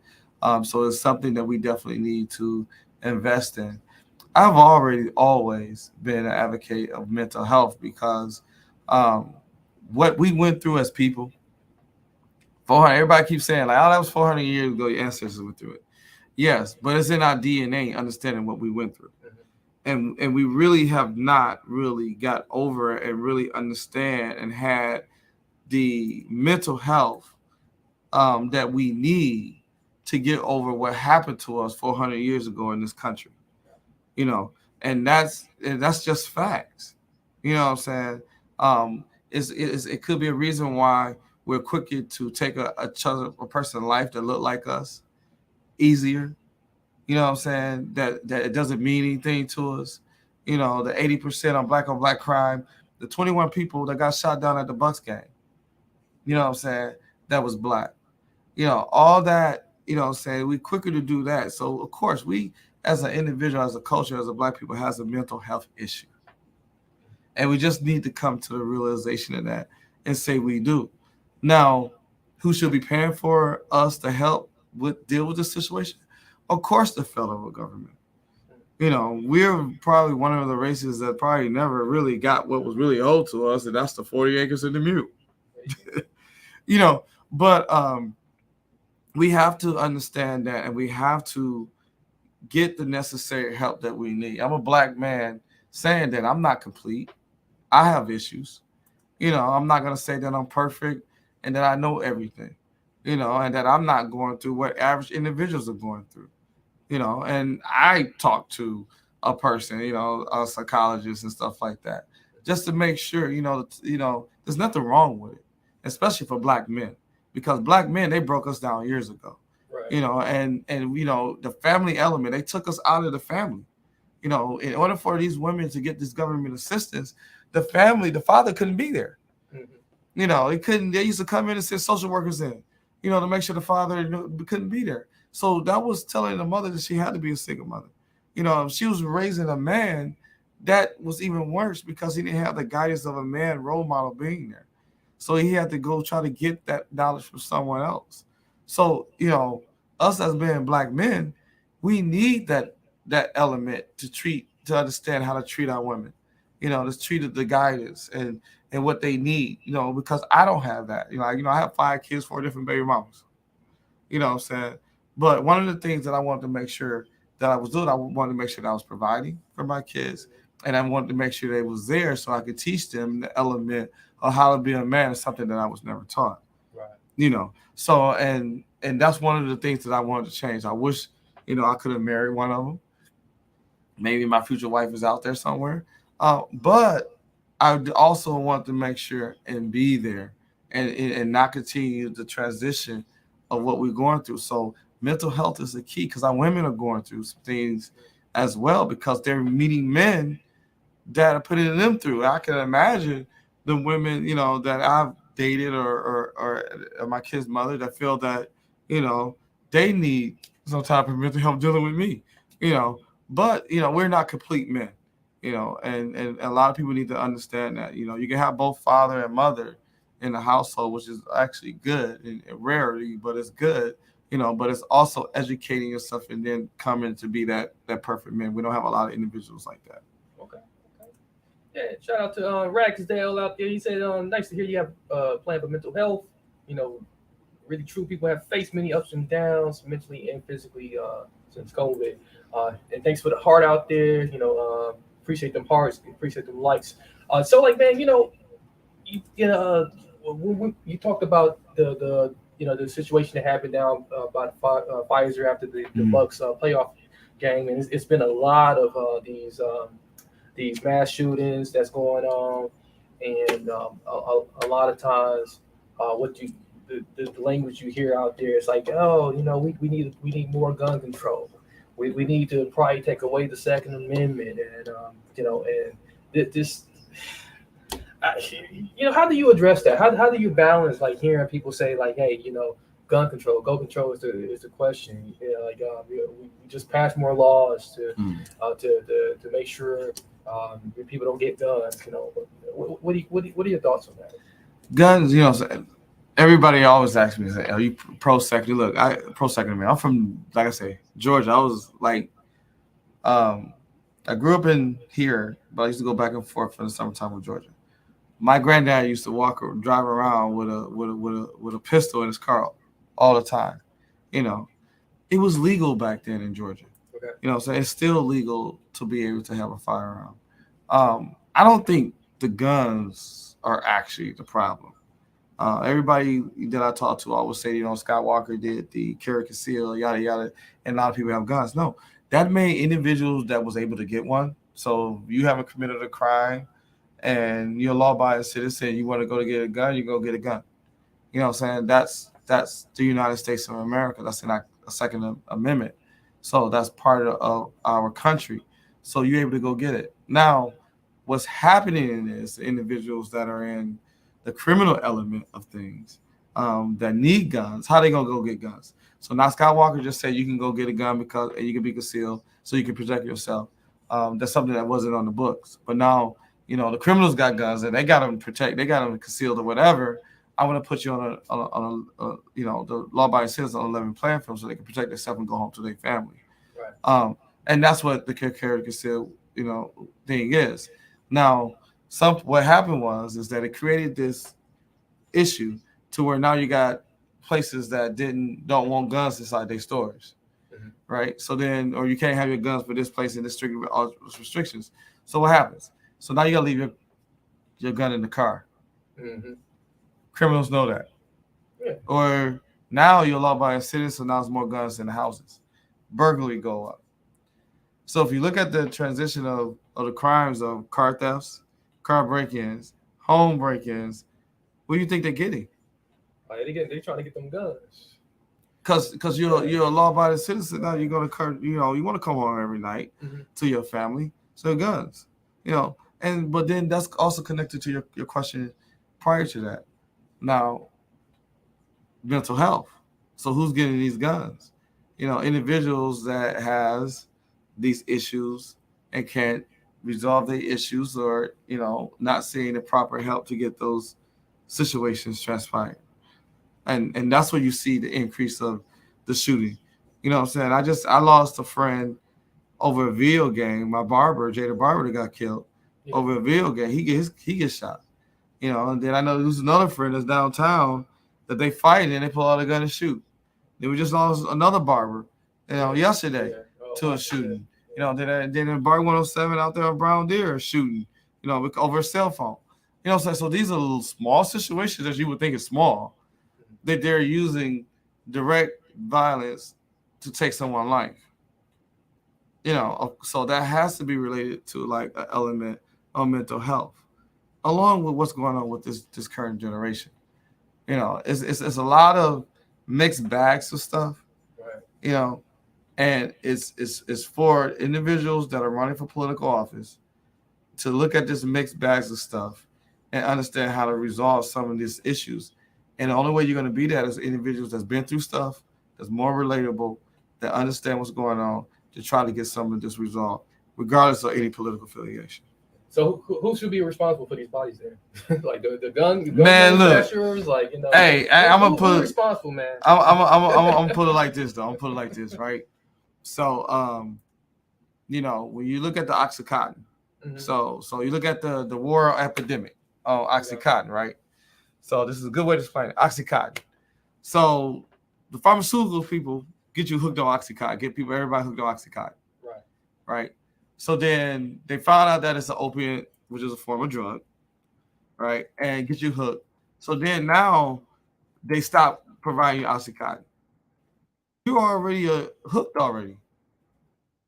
So it's something that we definitely need to invest in. I've always been an advocate of mental health because what we went through as people, 400, everybody keeps saying like, oh, that was 400 years ago, your ancestors went through it. Yes, but it's in our DNA understanding what we went through. And we really have not really got over it and really understand and had the mental health that we need to get over what happened to us 400 years ago in this country, and that's just facts. You know what I'm saying? It could be a reason why we're quicker to take a person's life that look like us easier. You know what I'm saying? That it doesn't mean anything to us. The 80% on black crime, the 21 people that got shot down at the Bucks game. You know what I'm saying? that was black. All that, saying we quicker to do that. So of course we, as an individual, as a culture, as a black people, has a mental health issue. And we just need to come to the realization of that and say we do. Now, who should be paying for us to help deal with this situation? Of course, the federal government. We're probably one of the races that probably never really got what was really owed to us, and that's the 40 acres in the mute. But we have to understand that, and we have to get the necessary help that we need. I'm a black man saying that I'm not complete. I have issues. I'm not going to say that I'm perfect and that I know everything, and that I'm not going through what average individuals are going through, and I talk to a person, a psychologist and stuff like that, just to make sure, there's nothing wrong with it, especially for black men, because black men, they broke us down years ago, right. And the family element, they took us out of the family, in order for these women to get this government assistance, the father couldn't be there. Mm-hmm. They used to come in and send social workers in, to make sure the father couldn't be there. So that was telling the mother that she had to be a single mother. If she was raising a man, that was even worse because he didn't have the guidance of a man role model being there. So he had to go try to get that knowledge from someone else. So, us as being black men, we need that element to understand how to treat our women, to treat the guidance and what they need, because I don't have that. I have 5 kids, 4 different baby mamas. You know what I'm saying? But one of the things that I wanted to make sure that I was doing, I wanted to make sure that I was providing for my kids. And I wanted to make sure they was there so I could teach them the element of how to be a man, is something that I was never taught. Right. So and that's one of the things that I wanted to change. I wish, I could have married one of them. Maybe my future wife is out there somewhere. But I also want to make sure and be there and not continue the transition of what we're going through. So mental health is the key, because our women are going through some things as well, because they're meeting men that are putting them through. I can imagine the women, that I've dated or my kid's mother that feel that, they need some type of mental health dealing with me, but, we're not complete men, and a lot of people need to understand that, you can have both father and mother in the household, which is actually good and rarity, but it's good, but it's also educating yourself and then coming to be that perfect man. We don't have a lot of individuals like that. Okay. Yeah, shout out to Ragsdale out there. He said, nice to hear you have a plan for mental health. Really true. People have faced many ups and downs, mentally and physically, since COVID. And thanks for the heart out there. Appreciate them hearts, appreciate them likes. So like, man, when you talked about the situation that happened down by Pfizer after the Bucks playoff game, and it's been a lot of these mass shootings that's going on, and a lot of times, the language you hear out there is like, oh, we need more gun control. We need to probably take away the Second Amendment, and this. How do you address that? How do you balance like hearing people say like, hey, gun control is the question. We just pass more laws to make sure people don't get guns. What are your thoughts on that? Guns, everybody always asks me, are you pro Second? Look, I pro Second Amendment. I'm from, like I say, Georgia. I was like, I grew up in here, but I used to go back and forth for the summertime with Georgia. My granddad used to drive around with a pistol in his car all the time. It was legal back then in Georgia. Okay. So it's still legal to be able to have a firearm. I don't think the guns are actually the problem. Everybody that I talk to always say, Scott Walker did the carry conceal, yada yada, and a lot of people have guns. No, that made individuals that was able to get one. So you haven't committed a crime, and you're a law-abiding citizen, you want to go to get a gun, you go get a gun. You know what I'm saying? That's the United States of America. That's in our Second Amendment. So that's part of our country. So you're able to go get it. Now, what's happening is individuals that are in the criminal element of things, that need guns, how they gonna go get guns? So now Skywalker just said you can go get a gun because and you can be concealed so you can protect yourself. That's something that wasn't on the books, but now the criminals got guns and they got them protect, they got them concealed or whatever. I want to put you on a the law-abiding citizens on a level playing field so they can protect themselves and go home to their family. Right. And that's what the carry concealed thing is. Now, what happened is that it created this issue to where now you got places that don't want guns inside their stores, right? So then, or you can't have your guns for this place and this strict restrictions. So what happens? So now you gotta leave your gun in the car. Mm-hmm. Criminals know that. Yeah. Or now you're law-abiding citizen, so now there's more guns in the houses. Burglary go up. So if you look at the transition of the crimes of car thefts, car break-ins, home break-ins, what do you think they're getting? They're trying to get them guns. Because you're a law-abiding citizen now, you're gonna you want to come home every night to your family, so guns, but then that's also connected to your question prior to that. Now, mental health. So who's getting these guns? Individuals that has these issues and can't resolve their issues or not seeing the proper help to get those situations transpired. And that's where you see the increase of the shooting. You know what I'm saying? I lost a friend over a video game. My barber, Jada Barber, that got killed over a video game. He gets shot. And then I know there's another friend that's downtown that they fight and they pull out a gun and shoot. Then we just lost another barber, yesterday to a shooting. Then in Bar 107 out there on Brown Deer shooting, over a cell phone. So these are little small situations that you would think is small, that they're using direct violence to take someone's life. So that has to be related to like an element of mental health, along with what's going on with this current generation. It's a lot of mixed bags of stuff. Right. And it's for individuals that are running for political office to look at this mixed bags of stuff and understand how to resolve some of these issues. And the only way you're going to be that is individuals that's been through stuff, that's more relatable, that understand what's going on, to try to get some of this resolved, regardless of any political affiliation. So who should be responsible for these bodies then? Like the gun manufacturers, like Hey, I'm gonna put responsible, man. I'm gonna put it like this though. I'm gonna put it like this, right? So when you look at the Oxycontin, so you look at the war epidemic of Oxycontin, right? So this is a good way to explain it. Oxycontin. So the pharmaceutical people get you hooked on Oxycontin, everybody hooked on Oxycontin. Right. So then they found out that it's an opiate, which is a form of drug, right? And get you hooked. So then now they stop providing you Oxycontin. You're already hooked already.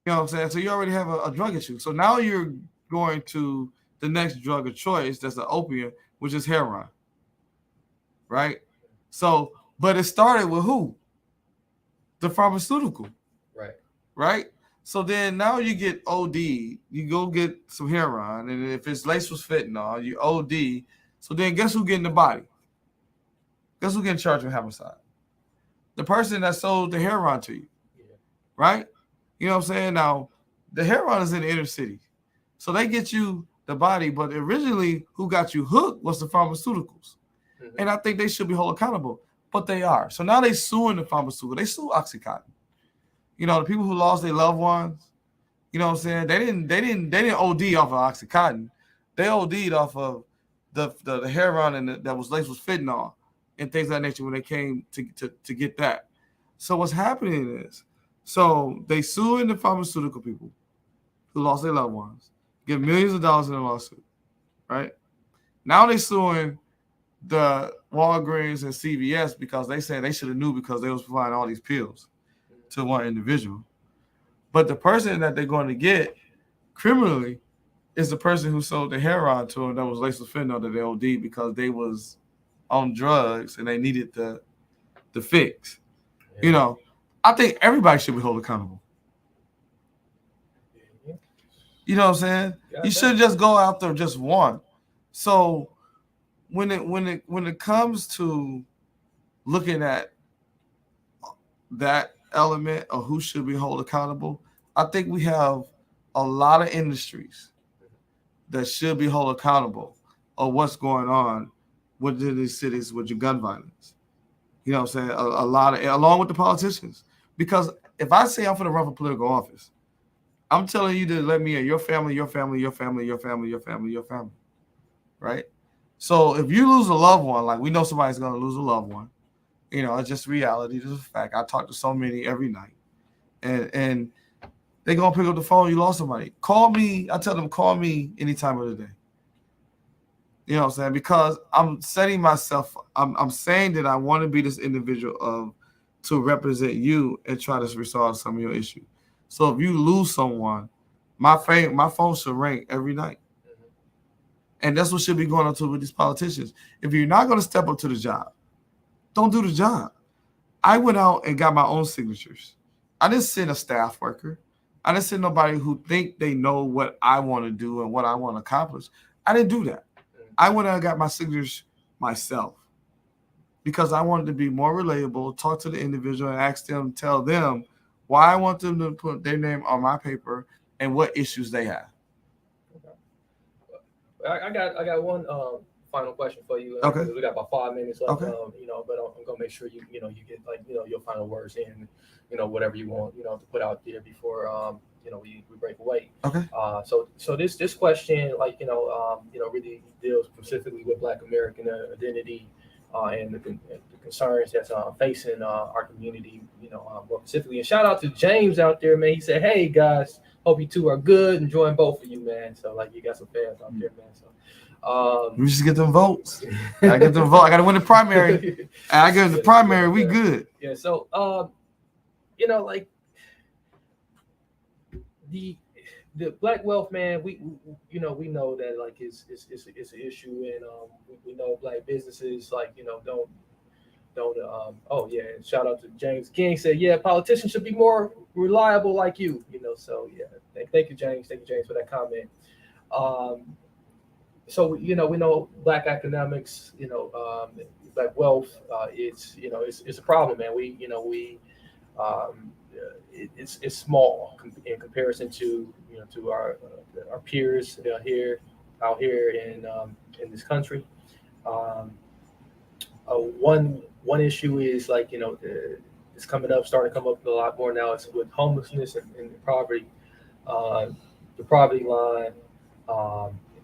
You know what I'm saying? So you already have a drug issue. So now you're going to the next drug of choice, that's an opiate, which is heroin. Right? So, but it started with who? The pharmaceutical. Right? So then now you get OD, you go get some heroin, and if it's laced with fentanyl, you OD. So then guess who getting the body? Guess who getting charged with homicide? The person that sold the heroin to you. Right? You know what I'm saying? Now, the heroin is in the inner city. So they get you the body, but originally who got you hooked was the pharmaceuticals. And I think they should be held accountable, but they are. So now they suing the pharmaceutical. They sue Oxycontin. The people who lost their loved ones, you know what I'm saying? They didn't OD off of Oxycontin. They OD'd off of the heroin and that was laced with fentanyl and things of that nature when they came to get that. So what's happening is, so they suing the pharmaceutical people who lost their loved ones, get millions of dollars in a lawsuit, right? Now they suing the Walgreens and CVS because they say they should have knew because they was providing all these pills to one individual. But the person that they're going to get criminally is the person who sold the heroin to them that was laced with fentanyl that they OD because they was on drugs and they needed the fix. I think everybody should be held accountable. You know what I'm saying? You shouldn't just go after just one. So when it comes to looking at that element of who should be held accountable, I think we have a lot of industries that should be held accountable of what's going on within these cities with your gun violence. You know what I'm saying? A lot of, along with the politicians. Because if I say I'm for the run for political office, I'm telling you to let me in your family, your family, your family, your family, your family, your family. Right? So if you lose a loved one, like we know somebody's going to lose a loved one, you know, it's just reality. It's a fact. I talk to so many every night. And they're going to pick up the phone. You lost somebody. Call me. I tell them, call me any time of the day. You know what I'm saying? Because I'm setting myself, I'm saying that I want to be this individual to represent you and try to resolve some of your issues. So if you lose someone, my phone should ring every night. And that's what should be going on to with these politicians. If you're not going to step up to the job, don't do the job. I went out and got my own signatures. I didn't send a staff worker. I didn't send nobody who think they know what I want to do and what I want to accomplish. I didn't do that. I went out and got my signatures myself because I wanted to be more relatable, talk to the individual and ask them, tell them why I want them to put their name on my paper and what issues they have. Okay. I got one final question for you. Okay. We got about 5 minutes left. Okay. But I'm gonna make sure you get your final words in, whatever you want, to put out there before we break away. Okay. So this question, really deals specifically with Black American identity and the concerns that's facing our community, more specifically. And shout out to James out there, man. He said, "Hey guys, hope you two are good. Enjoying both of you, man." So you got some fans out there, man. So we just get them votes. I get them vote. I got to win the primary. And I get the primary. We good. Yeah. So the black wealth, man, we know that it's an issue, and we know black businesses don't and shout out to James King, said politicians should be more reliable like you, so thank you James for that comment. So we know black economics, black wealth, it's a problem, man. It's small in comparison to to our peers out here in this country. One issue is it's starting to come up a lot more now. It's with homelessness and poverty. The poverty line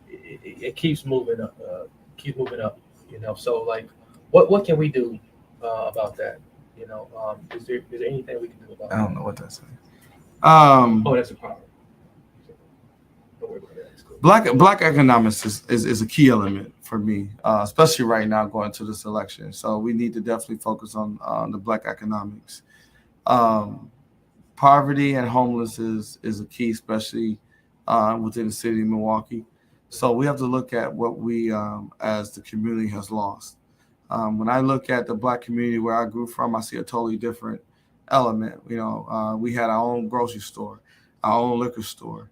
it keeps moving up. So what can we do about that? Is there anything we can do about I don't know what that's saying. That's a problem. Don't worry about that. It's cool. Black economics is a key element for me, especially right now going to this election. So we need to definitely focus on the black economics. Poverty and homelessness is a key, especially within the city of Milwaukee. So we have to look at what we as the community has lost. When I look at the black community where I grew from, I see a totally different element. We had our own grocery store, our own liquor store.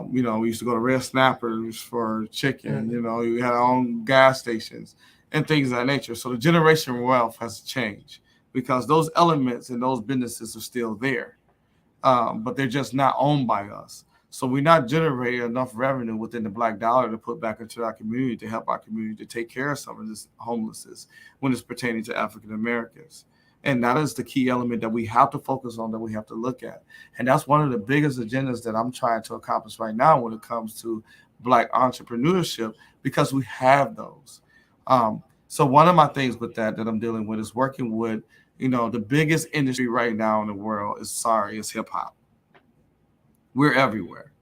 We used to go to Red Snappers for chicken. We had our own gas stations and things of that nature. So the generational wealth has changed because those elements and those businesses are still there, but they're just not owned by us. So we're not generating enough revenue within the black dollar to put back into our community to help our community to take care of some of this homelessness when it's pertaining to African Americans. And that is the key element that we have to focus on, that we have to look at. And that's one of the biggest agendas that I'm trying to accomplish right now when it comes to black entrepreneurship, because we have those. So one of my things with that I'm dealing with is working with, the biggest industry right now in the world is hip hop. We're everywhere.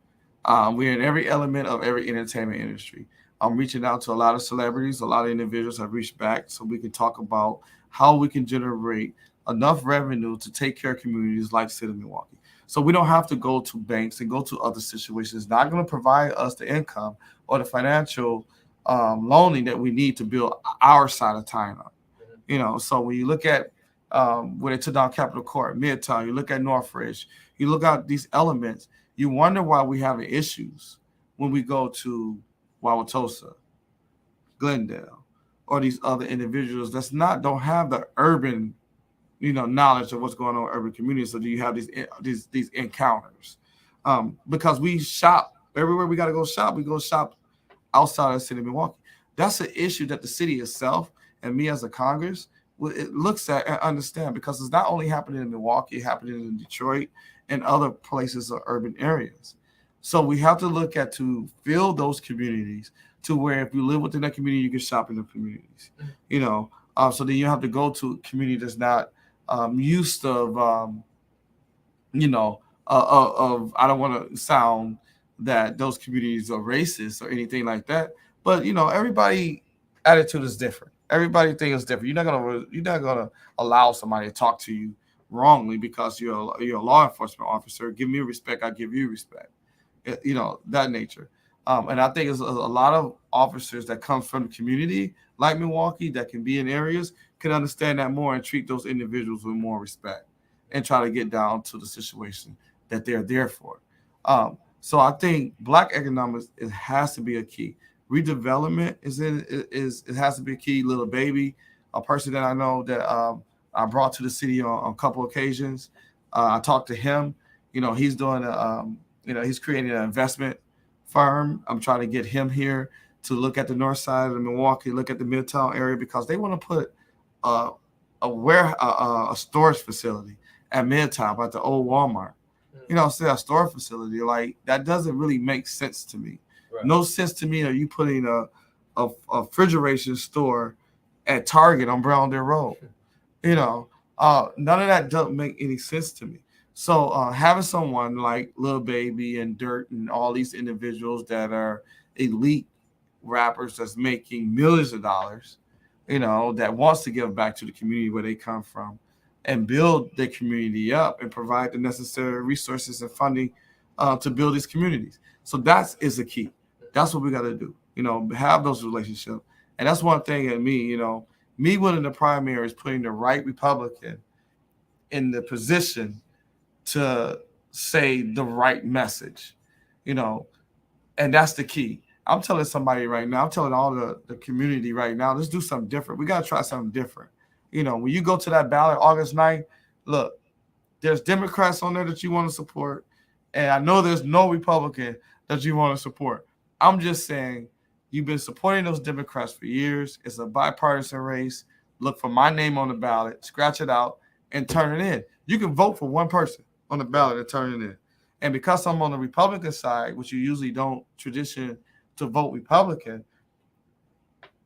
We're in every element of every entertainment industry. I'm reaching out to a lot of celebrities. A lot of individuals have reached back so we can talk about how we can generate enough revenue to take care of communities like the city of Milwaukee. So we don't have to go to banks and go to other situations. It's not going to provide us the income or the financial loaning that we need to build our side of town up. So when you look at when they took down Capitol Court, Midtown, you look at Northridge, you look at these elements, you wonder why we having issues when we go to Wauwatosa, Glendale, or these other individuals don't have the urban, knowledge of what's going on in urban communities. So do you have these encounters? Because we shop everywhere we got to go shop. We go shop outside of the city of Milwaukee. That's an issue that the city itself and me as a Congress, it looks at and understand, because it's not only happening in Milwaukee, it's happening in Detroit and other places or urban areas. So we have to look at to fill those communities to where if you live within that community, you can shop in the communities, so then you have to go to a community that's not used of, I don't want to sound that those communities are racist or anything like that, but everybody attitude is different. Everybody thing is different. You're not gonna allow somebody to talk to you wrongly because you're a law enforcement officer. Give me respect, I give you respect. That nature. And I think it's a lot of officers that come from the community like Milwaukee that can be in areas can understand that more and treat those individuals with more respect and try to get down to the situation that they're there for. So I think Black economics, it has to be a key. Redevelopment it has to be a key. Little Baby, a person that I know that I brought to the city on a couple occasions. I talked to him. He's doing he's creating an investment firm. I'm trying to get him here to look at the north side of Milwaukee, look at the Midtown area, because they want to put a storage facility at Midtown, at the old Walmart. Say a storage facility like that doesn't really make sense to me. Right. No sense to me that you putting a refrigeration store at Target on Browndale Road. None of that doesn't make any sense to me. So having someone like Lil Baby and Dirt and all these individuals that are elite rappers that's making millions of dollars, that wants to give back to the community where they come from and build their community up and provide the necessary resources and funding to build these communities. So that is the key. That's what we got to do, have those relationships. And that's one thing at me, me winning the primary is putting the right Republican in the position to say the right message, and that's the key. I'm telling somebody right now, I'm telling all the community right now, let's do something different. We got to try something different. When you go to that ballot August 9th, look, there's Democrats on there that you want to support, and I know there's no Republican that you want to support. I'm just saying, you've been supporting those Democrats for years. It's a bipartisan race. Look for my name on the ballot, scratch it out, and turn it in. You can vote for one person on the ballot and turn it in. And because I'm on the Republican side, which you usually don't tradition to vote Republican,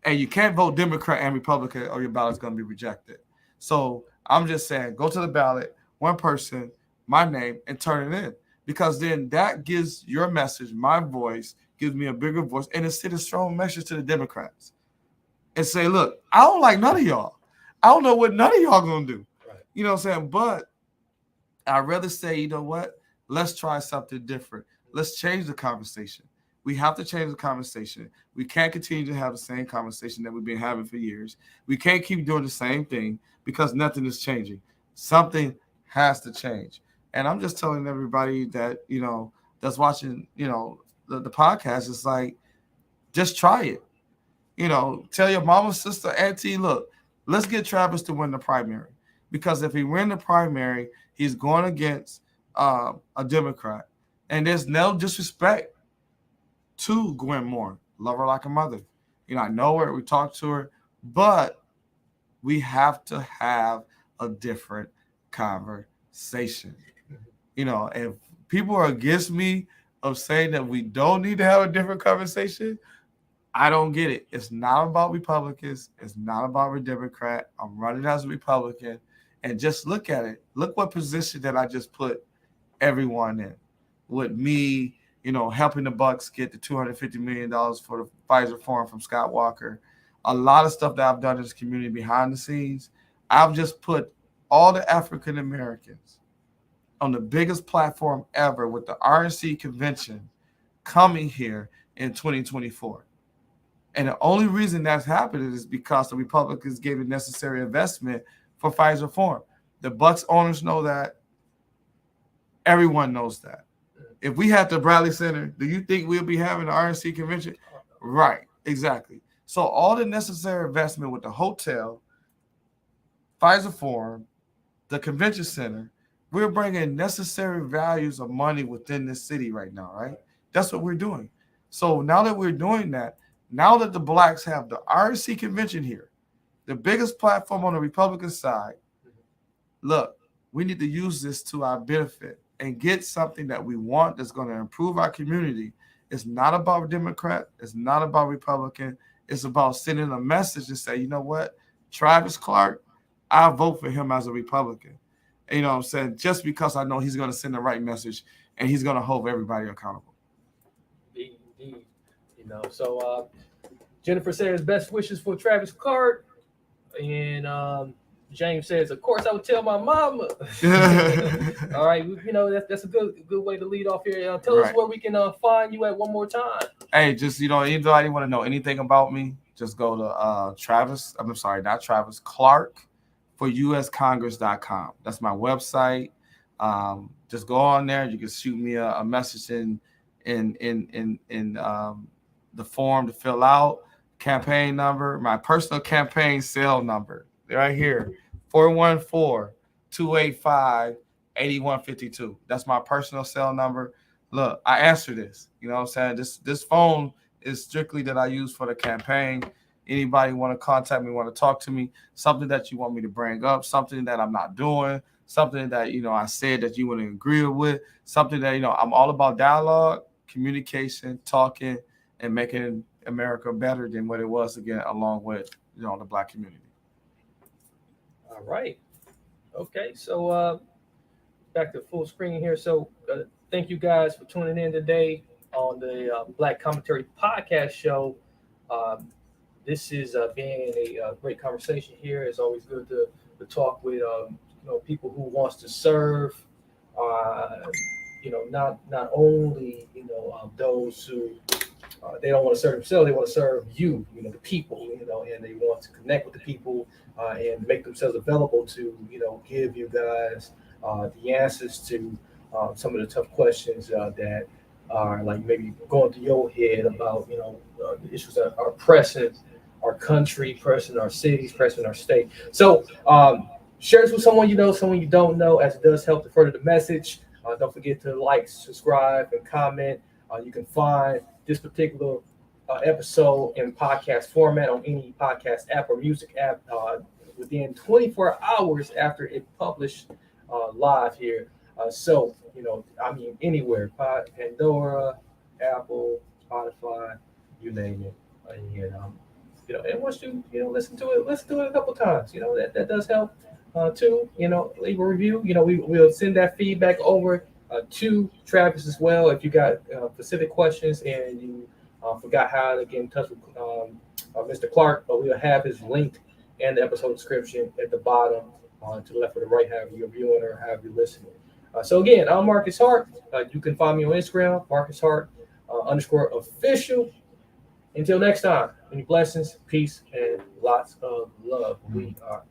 and you can't vote Democrat and Republican or your ballot's going to be rejected. So I'm just saying, go to the ballot, one person, my name, and turn it in. Because then that gives your message, my voice, gives me a bigger voice, and it sends a strong message to the Democrats. And say, look, I don't like none of y'all. I don't know what none of y'all going to do. Right. You know what I'm saying? But I'd rather say, you know what? Let's try something different. Let's change the conversation. We have to change the conversation. We can't continue to have the same conversation that we've been having for years. We can't keep doing the same thing because nothing is changing. Something has to change. And I'm just telling everybody that, that's watching, the podcast, is like, just try it. Tell your mama, sister, auntie, look, let's get Travis to win the primary. Because if he wins the primary, he's going against a Democrat. And there's no disrespect to Gwen Moore. Love her like a mother. I know her, we talk to her, but we have to have a different conversation. If people are against me of saying that we don't need to have a different conversation, I don't get it. It's not about Republicans. It's not about a Democrat. I'm running as a Republican. And just look at it. Look what position that I just put everyone in. With me, helping the Bucks get the $250 million for the Pfizer Forum from Scott Walker. A lot of stuff that I've done in this community behind the scenes. I've just put all the African Americans on the biggest platform ever with the RNC convention coming here in 2024. And the only reason that's happening is because the Republicans gave the necessary investment for Pfizer Forum. The Bucks owners know that. Everyone knows that. If we had the Bradley Center, do you think we'll be having the RNC convention? Right, exactly. So all the necessary investment with the hotel, Pfizer Forum, the convention center, we're bringing necessary values of money within this city right now, right? That's what we're doing. So now that we're doing that, now that the blacks have the RNC convention here, the biggest platform on the Republican side, look, we need to use this to our benefit and get something that we want that's going to improve our community. It's not about Democrat. It's not about Republican. It's about sending a message to say, you know what, Travis Clark, I'll vote for him as a Republican. And, you know what I'm saying? Just because I know he's going to send the right message and he's going to hold everybody accountable. Indeed. You know, so Jennifer says best wishes for Travis Clark. And James says, of course, I would tell my mama. All right. You know, that's a good way to lead off here. Tell us where we can find you at one more time. Hey, just, you know, anybody want to know anything about me, just go to Clark for uscongress.com. That's my website. Just go on there. You can shoot me a message in the form to fill out. Campaign number, my personal campaign cell number, right here, 414-285-8152. That's my personal cell number. Look, I answer this. You know what I'm saying? This phone is strictly that I use for the campaign. Anybody want to contact me, want to talk to me, something that you want me to bring up, something that I'm not doing, something that, you know, I said that you wouldn't agree with, something that, you know, I'm all about dialogue, communication, talking, and making America better than what it was, again, along with, you know, the black community. All right. Okay. So back to full screen here. So thank you guys for tuning in today on the Black Commentary Podcast Show. This is being a great conversation here. It's always good to talk with you know, people who wants to serve. You know, not only, you know, those who they don't want to serve themselves, they want to serve you, you know, the people, you know, and they want to connect with the people and make themselves available to, you know, give you guys the answers to some of the tough questions that are like maybe going through your head about, you know, the issues that are pressing our country, pressing our cities, pressing our state. So share this with someone you know, someone you don't know, as it does help to further the message. Don't forget to like, subscribe, and comment. You can find this particular episode in podcast format on any podcast app or music app within 24 hours after it published live here. So, you know, I mean, anywhere, Pandora, Apple, Spotify, you name it. And, you know, and once you know, listen to it a couple times. You know, that does help too. You know, leave a review. You know, we'll send that feedback over to Travis as well. If you got specific questions and you forgot how to get in touch with Mr. Clark, but we'll have his link in the episode description at the bottom, to the left or the right, however you're viewing or however you're listening. So again, I'm Marcus Hart. You can find me on Instagram, Marcus Hart _official. Until next time, many blessings, peace, and lots of love. We are